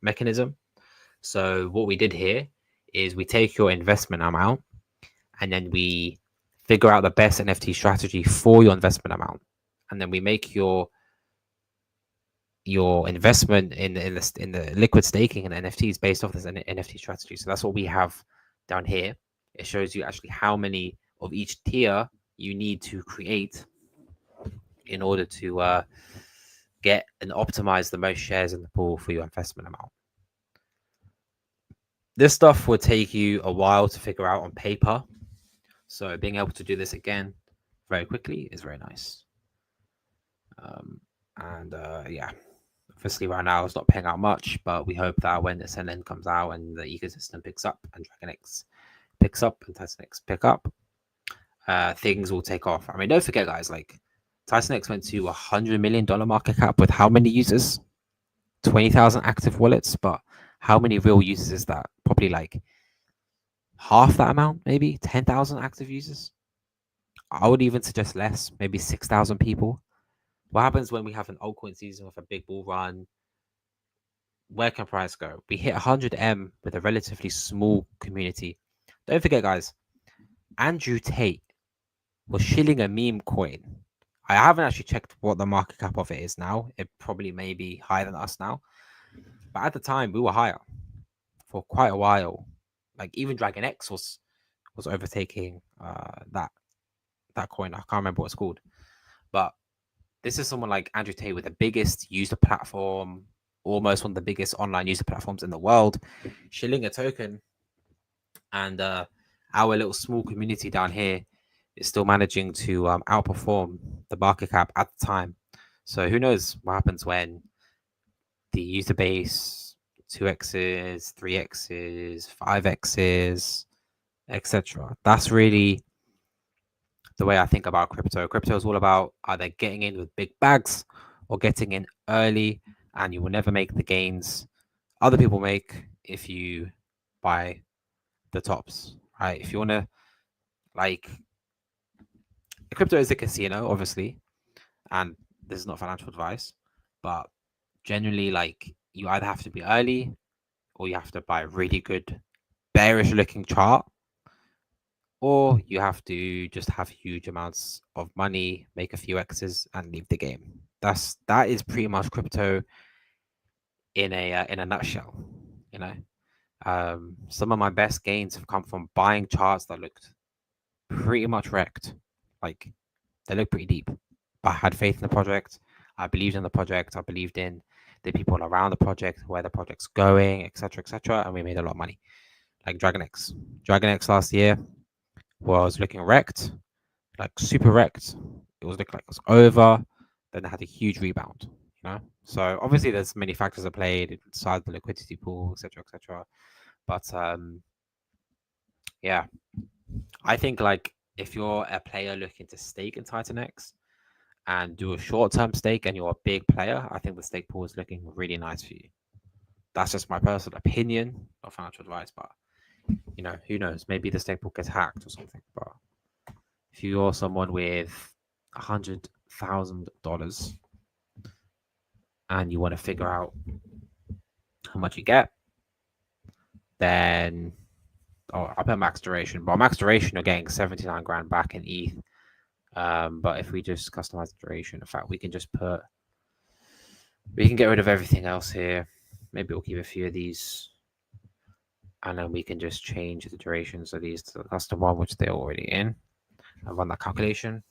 mechanism. So what we did here is we take your investment amount and then we figure out the best NFT strategy for your investment amount, and then we make your investment in the liquid staking and NFTs based off this NFT strategy. So that's what we have down here. It shows you actually how many of each tier you need to create in order to get and optimize the most shares in the pool for your investment amount. This stuff would take you a while to figure out on paper. So being able to do this again very quickly is very nice. Yeah, obviously right now it's not paying out much, but we hope that when SNN comes out and the ecosystem picks up and DragonX picks up and TitanX pick up, things will take off. I mean, don't forget, guys, like TitanX went to $100 million market cap with how many users? 20,000 active wallets, but how many real users is that? Probably like half that amount, maybe 10,000 active users. I would even suggest less, maybe 6,000 people. What happens when we have an altcoin season with a big bull run? Where can price go? We hit 100M with a relatively small community. Don't forget, guys, Andrew Tate was shilling a meme coin. I haven't actually checked what the market cap of it is now. It probably may be higher than us now. But at the time, we were higher for quite a while. Like even DragonX was overtaking that coin. I can't remember what it's called. But this is someone like Andrew Tate with the biggest user platform, almost one of the biggest online user platforms in the world, shilling a token. And our little small community down here is still managing to outperform the market cap at the time. So who knows what happens when the user base 2x's, 3x's, 5x's, etc. That's really the way I think about crypto. Crypto is all about either getting in with big bags or getting in early, and you will never make the gains other people make if you buy the tops, right? If you want to, like, crypto is a casino, obviously, and this is not financial advice, but generally, like, you either have to be early or you have to buy a really good bearish looking chart, or you have to just have huge amounts of money, make a few X's, and leave the game. That is pretty much crypto in a nutshell. You know, some of my best gains have come from buying charts that looked pretty much wrecked. Like they look pretty deep, but I had faith in the project. I believed in the project. I believed in the people around the project, where the project's going, etc., and we made a lot of money. Like DragonX. DragonX last year was looking wrecked, like super wrecked. It was looking like it was over. Then it had a huge rebound. You know, so obviously there's many factors that played inside the liquidity pool, etc. But yeah, I think like if you're a player looking to stake in TitanX and do a short-term stake and you're a big player, I think the stake pool is looking really nice for you. That's just my personal opinion, not financial advice, but you know, who knows? Maybe the stake pool gets hacked or something. But if you're someone with $100,000 and you want to figure out how much you get, then I put max duration. But max duration, you're getting 79 grand back in ETH. But if we just customize the duration, in fact, we can get rid of everything else here. Maybe we'll keep a few of these, and then we can just change the durations of these to the custom one, which they're already in, and run that calculation.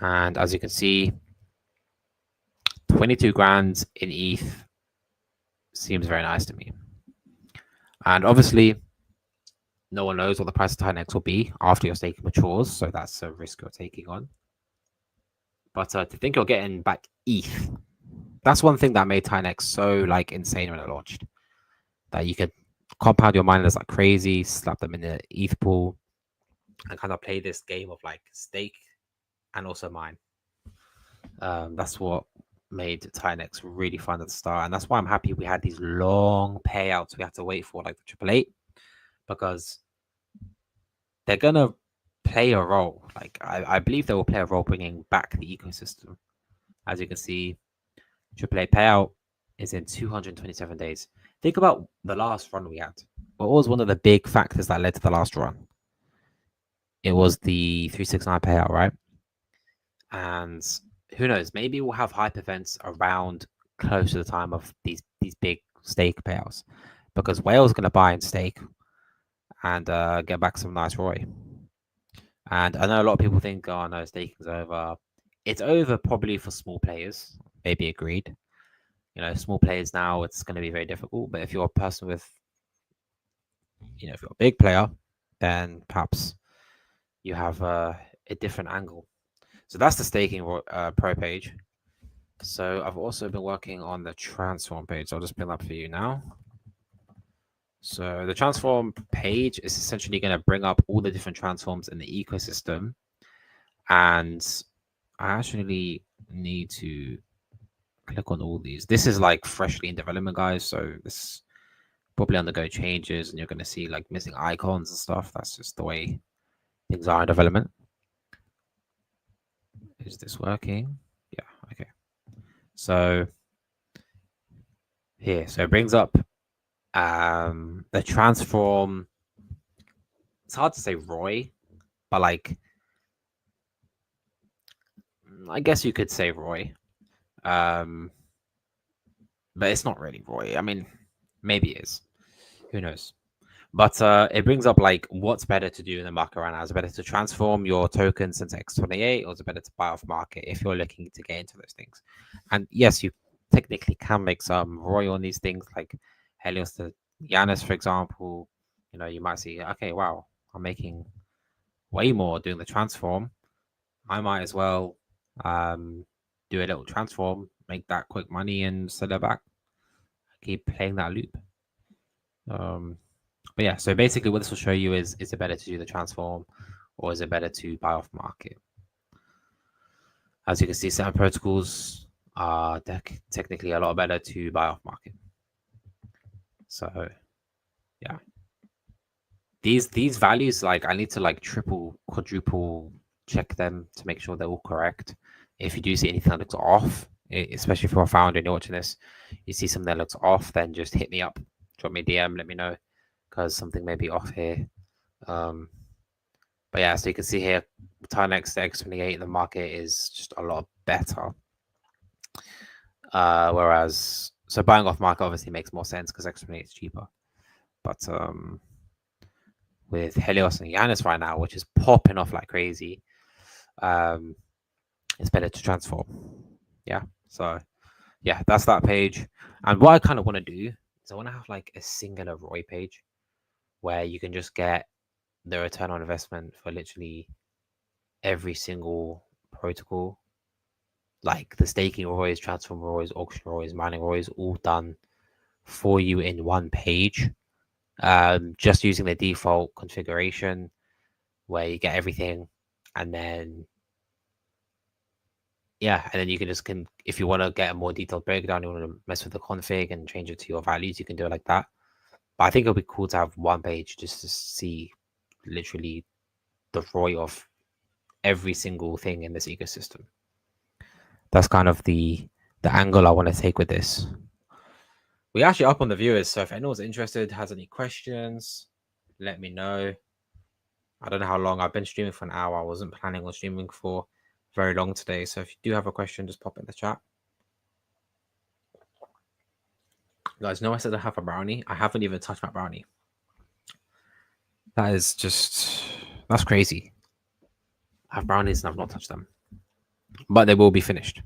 And as you can see, 22 grand in ETH seems very nice to me. And obviously, no one knows what the price of TitanX will be after your staking matures, so that's a risk you're taking on. But to think you're getting back ETH, that's one thing that made TitanX so like insane when it launched. That you could compound your miners like crazy, slap them in the ETH pool, and kind of play this game of like stake and also mine. That's what made TitanX really fun at the start, and that's why I'm happy we had these long payouts we had to wait for, like the 888, because they're gonna play a role. Like I believe they will play a role bringing back the ecosystem. As you can see, AAA payout is in 227 days. Think about the last run we had. What was one of the big factors that led to the last run? It was the 369 payout, right? And who knows? Maybe we'll have hype events around close to the time of these big stake payouts, because whale's going to buy and stake and get back some nice ROI. And I know a lot of people think, oh no, staking's over. It's over probably for small players. Maybe agreed. You know, small players now, it's going to be very difficult. But if you're a person with, you know, if you're a big player, then perhaps you have a different angle. So that's the staking pro page. So I've also been working on the transform page. So I'll just pin up for you now. So the transform page is essentially going to bring up all the different transforms in the ecosystem. And I actually need to click on all these. This is like freshly in development, guys. So this probably undergo changes and you're going to see like missing icons and stuff. That's just the way things are in development. Is this working? Yeah, okay. So here, so it brings up the transform. It's hard to say ROI, but like I guess you could say ROI. But it's not really ROI. I mean, maybe it is. Who knows? But it brings up like what's better to do in the market right now. Is it better to transform your tokens into X28, or is it better to buy off market if you're looking to get into those things? And yes, you technically can make some ROI on these things, like Helios to Yanis, for example. You know, you might see, okay, wow, I'm making way more doing the transform. I might as well do a little transform, make that quick money, and sell it back. Keep playing that loop. But yeah, so basically what this will show you is it better to do the transform, or is it better to buy off market? As you can see, certain protocols are technically a lot better to buy off market. So yeah, these values, like I need to like triple, quadruple check them to make sure they're all correct. If you do see anything that looks off, especially if you're a founder and you're watching this, you see something that looks off, then just hit me up, drop me a DM, let me know, because something may be off here. But yeah, so you can see here, TitanX to X28, the market is just a lot better. Whereas, so buying off market obviously makes more sense because X28 is cheaper. But with Helios and Yanis right now, which is popping off like crazy, it's better to transform. Yeah, so yeah, that's that page. And what I kind of want to do is I want to have like a singular ROI page where you can just get the return on investment for literally every single protocol, like the staking ROIs, transform ROIs, auction ROIs, mining ROIs, all done for you in one page. Just using the default configuration where you get everything, and then yeah, and then you can if you want to get a more detailed breakdown, you want to mess with the config and change it to your values, you can do it like that. But I think it'll be cool to have one page just to see literally the ROI of every single thing in this ecosystem. That's kind of the angle I want to take with this. We actually up on the viewers, so if anyone's interested, has any questions, let me know. I don't know how long. I've been streaming for an hour. I wasn't planning on streaming for very long today, so if you do have a question, just pop it in the chat. You guys know I said I have a brownie. I haven't even touched my brownie. That is just, that's crazy. I have brownies and I've not touched them, but they will be finished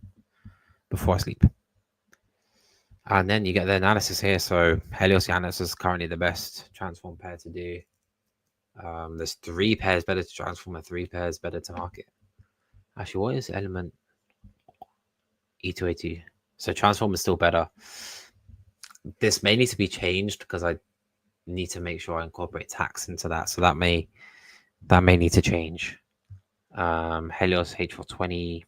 before I sleep. And then you get the analysis here. So Helios Yanis is currently the best transform pair to do. There's 3 pairs better to transform and 3 pairs better to market. Actually, what is element E282? So transform is still better. This may need to be changed because I need to make sure I incorporate tax into that. So that may need to change. Helios H420.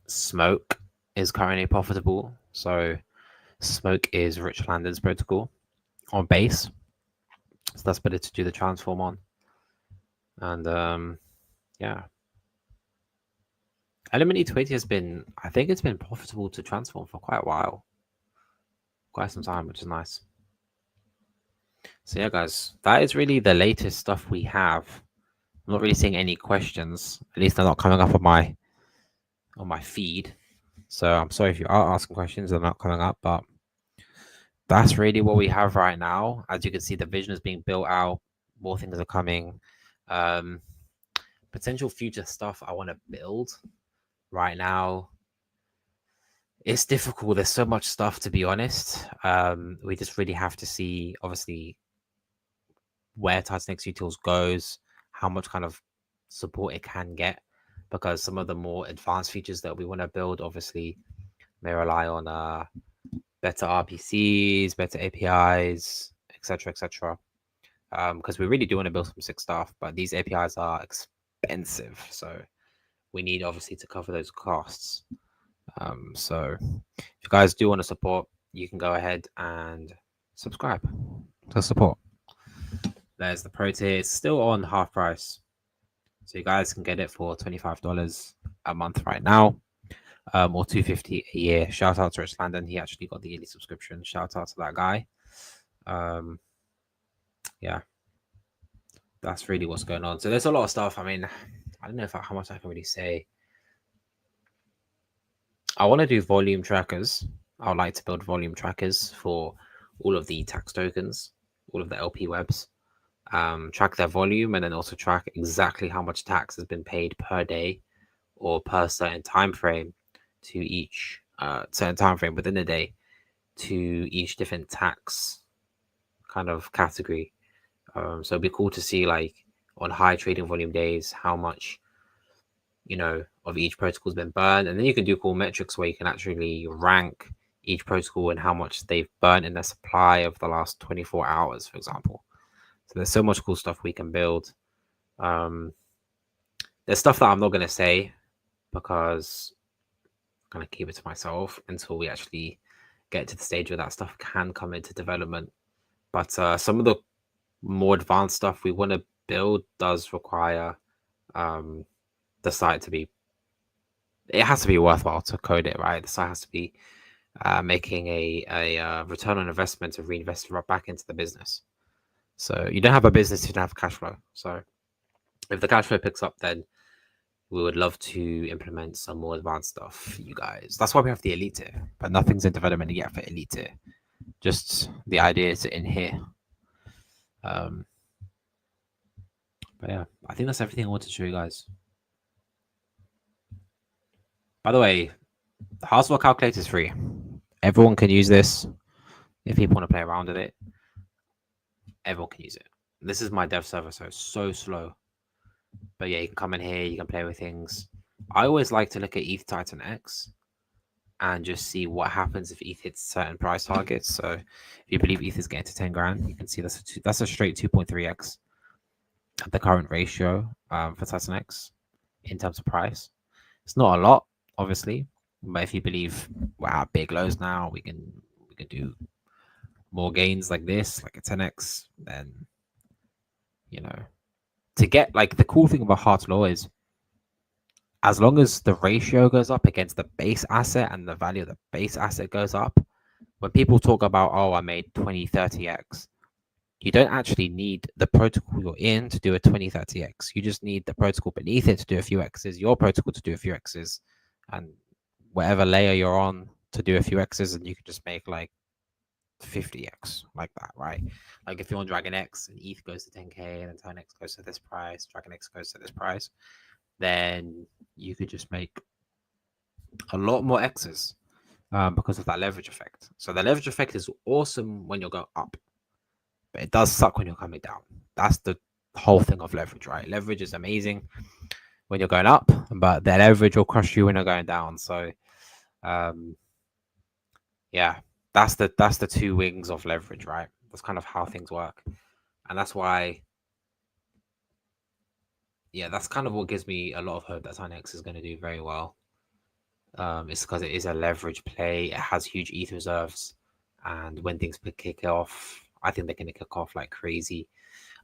Smoke is currently profitable. So Smoke is Rich Landon's protocol on base. So that's better to do the transform on. And yeah. Element E20 has been, I think it's been profitable to transform for quite a while. Quite some time, which is nice. So yeah, guys, that is really the latest stuff we have. I'm not really seeing any questions. At least they're not coming up on my feed. So I'm sorry if you are asking questions, they're not coming up, but that's really what we have right now. As you can see, the vision is being built out. More things are coming. Potential future stuff I want to build right now. It's difficult. There's so much stuff, to be honest. We just really have to see, obviously, where TitanXUtils goes, how much kind of support it can get, because some of the more advanced features that we want to build, obviously, may rely on better RPCs, better APIs, etc., etc. Because we really do want to build some sick stuff, but these APIs are expensive, so we need obviously to cover those costs. So if you guys do want to support, you can go ahead and subscribe to support. There's the pro tier. It's still on half price, so you guys can get it for $25 a month right now, or $250 a year. Shout out to Rich Landon. He actually got the yearly subscription. Shout out to that guy. Yeah, that's really what's going on. So there's a lot of stuff. I mean, I don't know how much I can really say. I want to do volume trackers. I would like to build volume trackers for all of the tax tokens, all of the LP webs. Track their volume, and then also track exactly how much tax has been paid per day or per certain time frame to each certain time frame within the day to each different tax kind of category. So it'd be cool to see, like, on high trading volume days, how much, you know, of each protocol has been burned. And then you can do cool metrics where you can actually rank each protocol and how much they've burnt in their supply of the last 24 hours, for example. So there's so much cool stuff we can build. There's stuff that I'm not going to say because I'm going to keep it to myself until we actually get to the stage where that stuff can come into development. But some of the more advanced stuff we want to build does require the site to be, it has to be worthwhile to code it, right? The site has to be making a return on investment to reinvest right back into the business. So you don't have a business if you don't have cash flow. So if the cash flow picks up, then we would love to implement some more advanced stuff for you guys. That's why we have the elite tier, but nothing's in development yet for elite tier. Just the idea is in here. But yeah, I think that's everything I wanted to show you guys. By the way, the Harswell calculator is free. Everyone can use this. If people want to play around with it, everyone can use it. This is my dev server, so it's so slow. But yeah, you can come in here, you can play with things. I always like to look at ETH Titan X and just see what happens if ETH hits certain price targets. So if you believe ETH is getting to 10 grand, you can see that's a straight 2.3x at the current ratio for Titan X in terms of price. It's not a lot, obviously, but if you believe we're at big lows now, we can do more gains like this, like a 10x, then, you know, to get, like, the cool thing about Heart's Law is as long as the ratio goes up against the base asset and the value of the base asset goes up, when people talk about, oh, I made 20, 30x, you don't actually need the protocol you're in to do a 20, 30x. You just need the protocol beneath it to do a few x's, your protocol to do a few x's, and whatever layer you're on to do a few x's, and you can just make like 50x like that, right? Like if you're on Dragon X and ETH goes to 10k and then Titan X goes to this price, Dragon X goes to this price, then you could just make a lot more x's because of that leverage effect. So the leverage effect is awesome when you're going up, but it does suck when you're coming down. That's the whole thing of leverage, right? Leverage is amazing when you're going up, but the leverage will crush you when you're going down. So yeah, that's the two wings of leverage, right? That's kind of how things work. And that's why, yeah, that's kind of what gives me a lot of hope that TitanX is going to do very well. It's because it is a leverage play. It has huge ETH reserves, and when things kick off, I think they're going to kick off like crazy.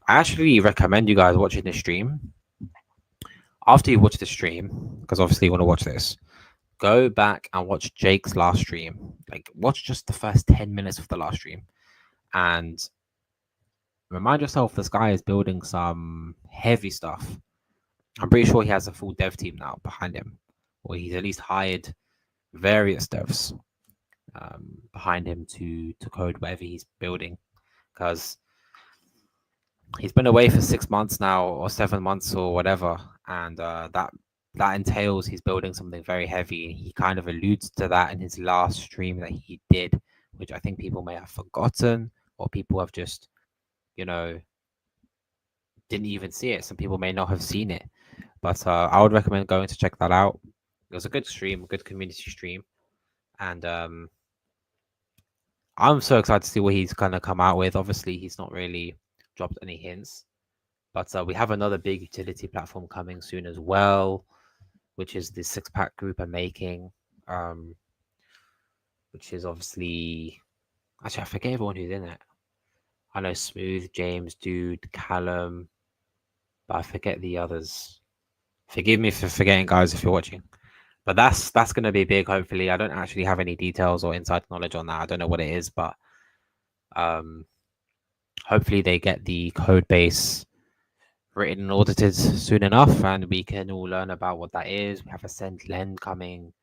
I actually recommend you guys watching the stream. After you watch the stream, because obviously you want to watch this, go back and watch Jake's last stream. Like, watch just the first 10 minutes of the last stream and remind yourself this guy is building some heavy stuff. I'm pretty sure he has a full dev team now behind him, or he's at least hired various devs behind him to code whatever he's building, because he's been away for 6 months now or 7 months or whatever, and that entails he's building something very heavy. And he kind of alludes to that in his last stream that he did, which I think people may have forgotten, or people have just, didn't even see it. Some people may not have seen it, but I would recommend going to check that out. It was a good stream, a good community stream, and I'm so excited to see what he's gonna come out with. Obviously, he's not really dropped any hints, but we have another big utility platform coming soon as well, which is the 6-pack group are making, which is obviously, actually I forget everyone who's in it. I know Smooth, James, Dude, Callum, but I forget the others. Forgive me for forgetting, guys, if you're watching. But that's going to be big, hopefully. I don't actually have any details or inside knowledge on that. I don't know what it is, but hopefully they get the code base written and audited soon enough, and we can all learn about what that is. We have Ascend Lend coming.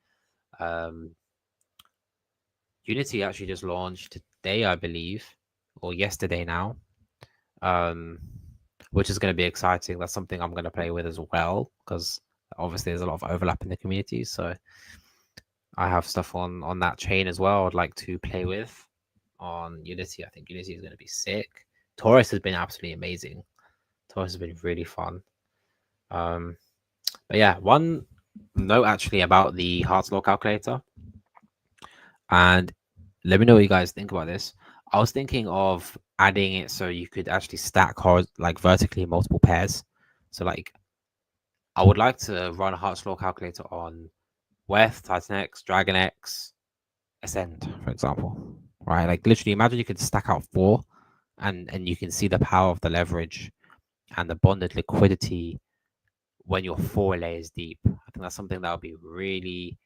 Unity actually just launched today, I believe, or yesterday now, which is going to be exciting. That's something I'm going to play with as well, because obviously there's a lot of overlap in the community. So I have stuff on that chain as well I'd like to play with on Unity. I think Unity is going to be sick. Taurus has been absolutely amazing. Taurus has been really fun. But yeah, one note actually about the Hearts Law calculator, and let me know what you guys think about this. I was thinking of adding it so you could actually stack like vertically multiple pairs. So like, I would like to run a Hearts Law calculator on Weth, TitanX, DragonX, Ascend, for example. Right? Like literally, imagine you could stack out 4, and you can see the power of the leverage and the bonded liquidity when you're 4 layers deep. I think that's something that would be really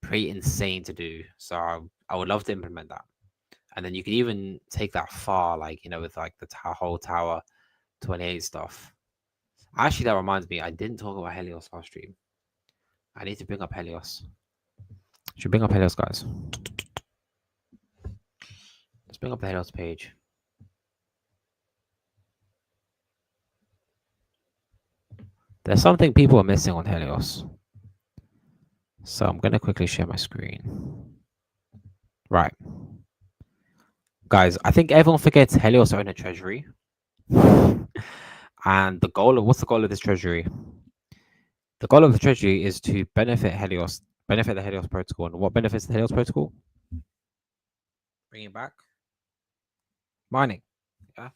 pretty insane to do. So I would love to implement that. And then you could even take that far, like, with like the whole Tower 28 stuff. Actually, that reminds me, I didn't talk about Helios last stream. I need to bring up Helios. Should bring up Helios, guys. Let's bring up the Helios page. There's something people are missing on Helios. So I'm going to quickly share my screen. Right. Guys, I think everyone forgets Helios own a treasury. And what's the goal of this treasury? The goal of the treasury is to benefit the Helios protocol. And what benefits the Helios protocol? Bring it back. Mining. Yeah.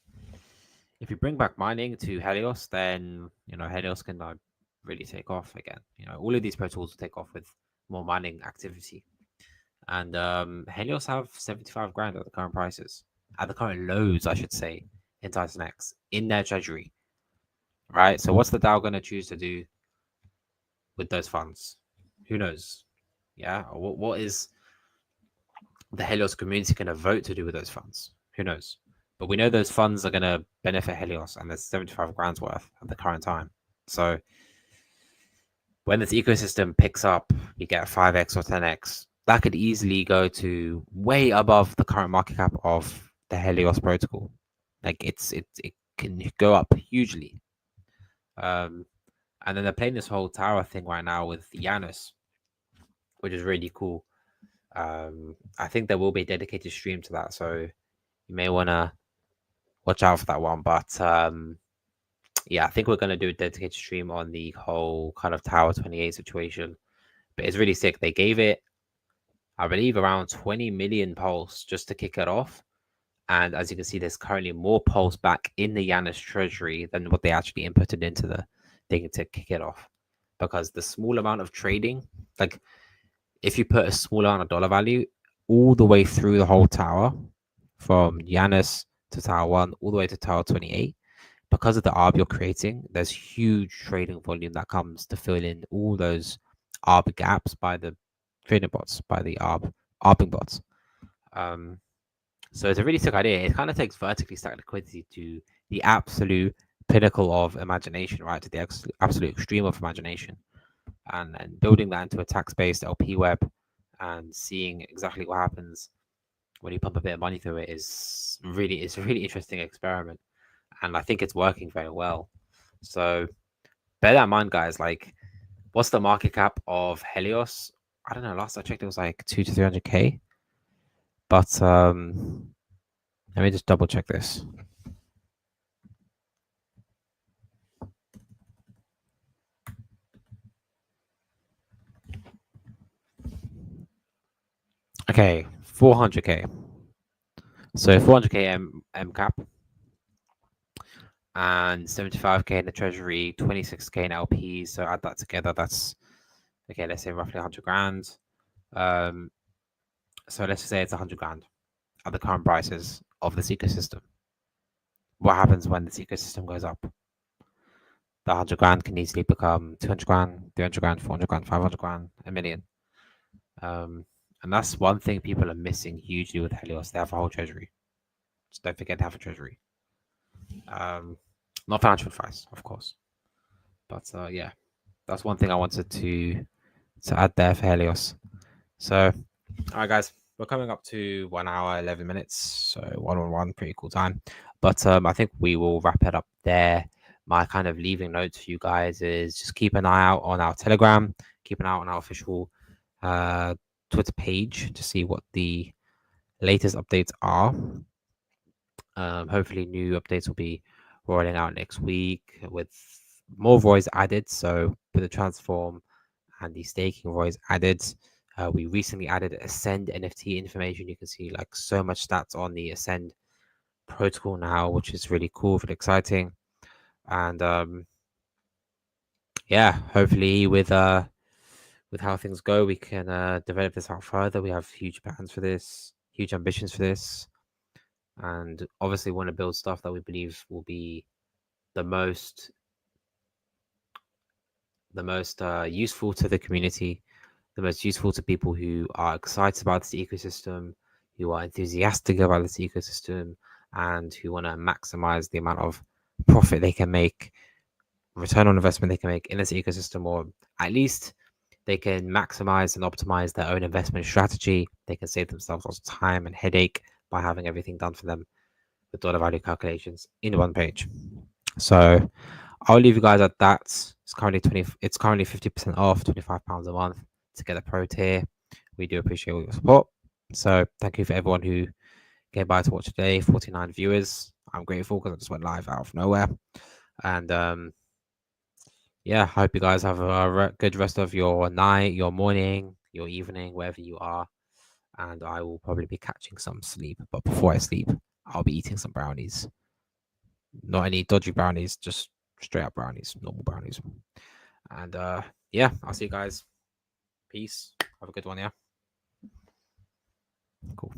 If you bring back mining to Helios, then Helios can really take off again. All of these protocols will take off with more mining activity. And Helios have 75 grand at the current prices, at the current lows, I should say, in TitanX, in their treasury. Right. So what's the DAO going to choose to do with those funds? Who knows? Yeah. What is the Helios community going to vote to do with those funds? Who knows? But we know those funds are going to benefit Helios, and there's 75 grand's worth at the current time. So when this ecosystem picks up, you get 5x or 10x. That could easily go to way above the current market cap of the Helios protocol. Like it can go up hugely. And then they're playing this whole tower thing right now with Janus, which is really cool. I think there will be a dedicated stream to that, so you may want to watch out for that one. But yeah, I think we're going to do a dedicated stream on the whole kind of Tower 28 situation. But it's really sick. They gave it, I believe, around 20 million pulse just to kick it off. And as you can see, there's currently more pulse back in the Janus treasury than what they actually inputted into the thing to kick it off. Because the small amount of trading, like if you put a small amount of dollar value all the way through the whole tower, from Janus to Tower 1 all the way to Tower 28, because of the ARB you're creating, there's huge trading volume that comes to fill in all those ARB gaps by the trading bots, by the ARBing bots. So it's a really sick idea. It kind of takes vertically stacked liquidity to the absolute pinnacle of imagination, right? To the absolute extreme of imagination. And building that into a tax-based LP web and seeing exactly what happens when you pump a bit of money through it it's a really interesting experiment. And I think it's working very well. So bear that in mind, guys. Like, what's the market cap of Helios? I don't know. Last I checked, it was like 200 to 300k. But let me just double check this. Okay, 400k. So 400k M cap and 75k in the treasury, 26k in LPs. So add that together, that's okay. Let's say roughly 100 grand. So let's just say it's 100 grand at the current prices of this ecosystem. What happens when this ecosystem goes up? The 100 grand can easily become 200 grand, 300 grand, 400 grand, 500 grand, a million. And that's one thing people are missing hugely with Helios. They have a whole treasury. Just don't forget to have a treasury. Not financial advice, of course. But yeah, that's one thing I wanted to add there for Helios. So, all right, guys, we're coming up to 1 hour 11 minutes. So 1 pretty cool time. But I think we will wrap it up there. My kind of leaving notes for you guys is just keep an eye out on our Telegram, keep an eye out on our official Twitter page to see what the latest updates are. Hopefully, new updates will be rolling out next week with more ROIs added. So, with the transform and the staking ROIs added, we recently added Ascend NFT information. You can see like so much stats on the Ascend protocol now, which is really cool, really exciting. And yeah, hopefully with how things go, we can develop this out further. We have huge plans for this, huge ambitions for this, and obviously want to build stuff that we believe will be the most useful to the community, the most useful to people who are excited about this ecosystem, who are enthusiastic about this ecosystem, and who want to maximize the amount of profit they can make, return on investment they can make in this ecosystem, or at least they can maximize and optimize their own investment strategy. They can save themselves lots of time and headache by having everything done for them with dollar value calculations in one page. So I'll leave you guys at that. It's currently 50% off, £25 a month to get a pro tier. We do appreciate all your support. So thank you for everyone who came by to watch today. 49 viewers. I'm grateful because I just went live out of nowhere. And yeah, I hope you guys have a good rest of your night, your morning, your evening, wherever you are. And I will probably be catching some sleep. But before I sleep, I'll be eating some brownies. Not any dodgy brownies, just straight up brownies, normal brownies. And yeah, I'll see you guys. Peace. Have a good one, yeah. Cool.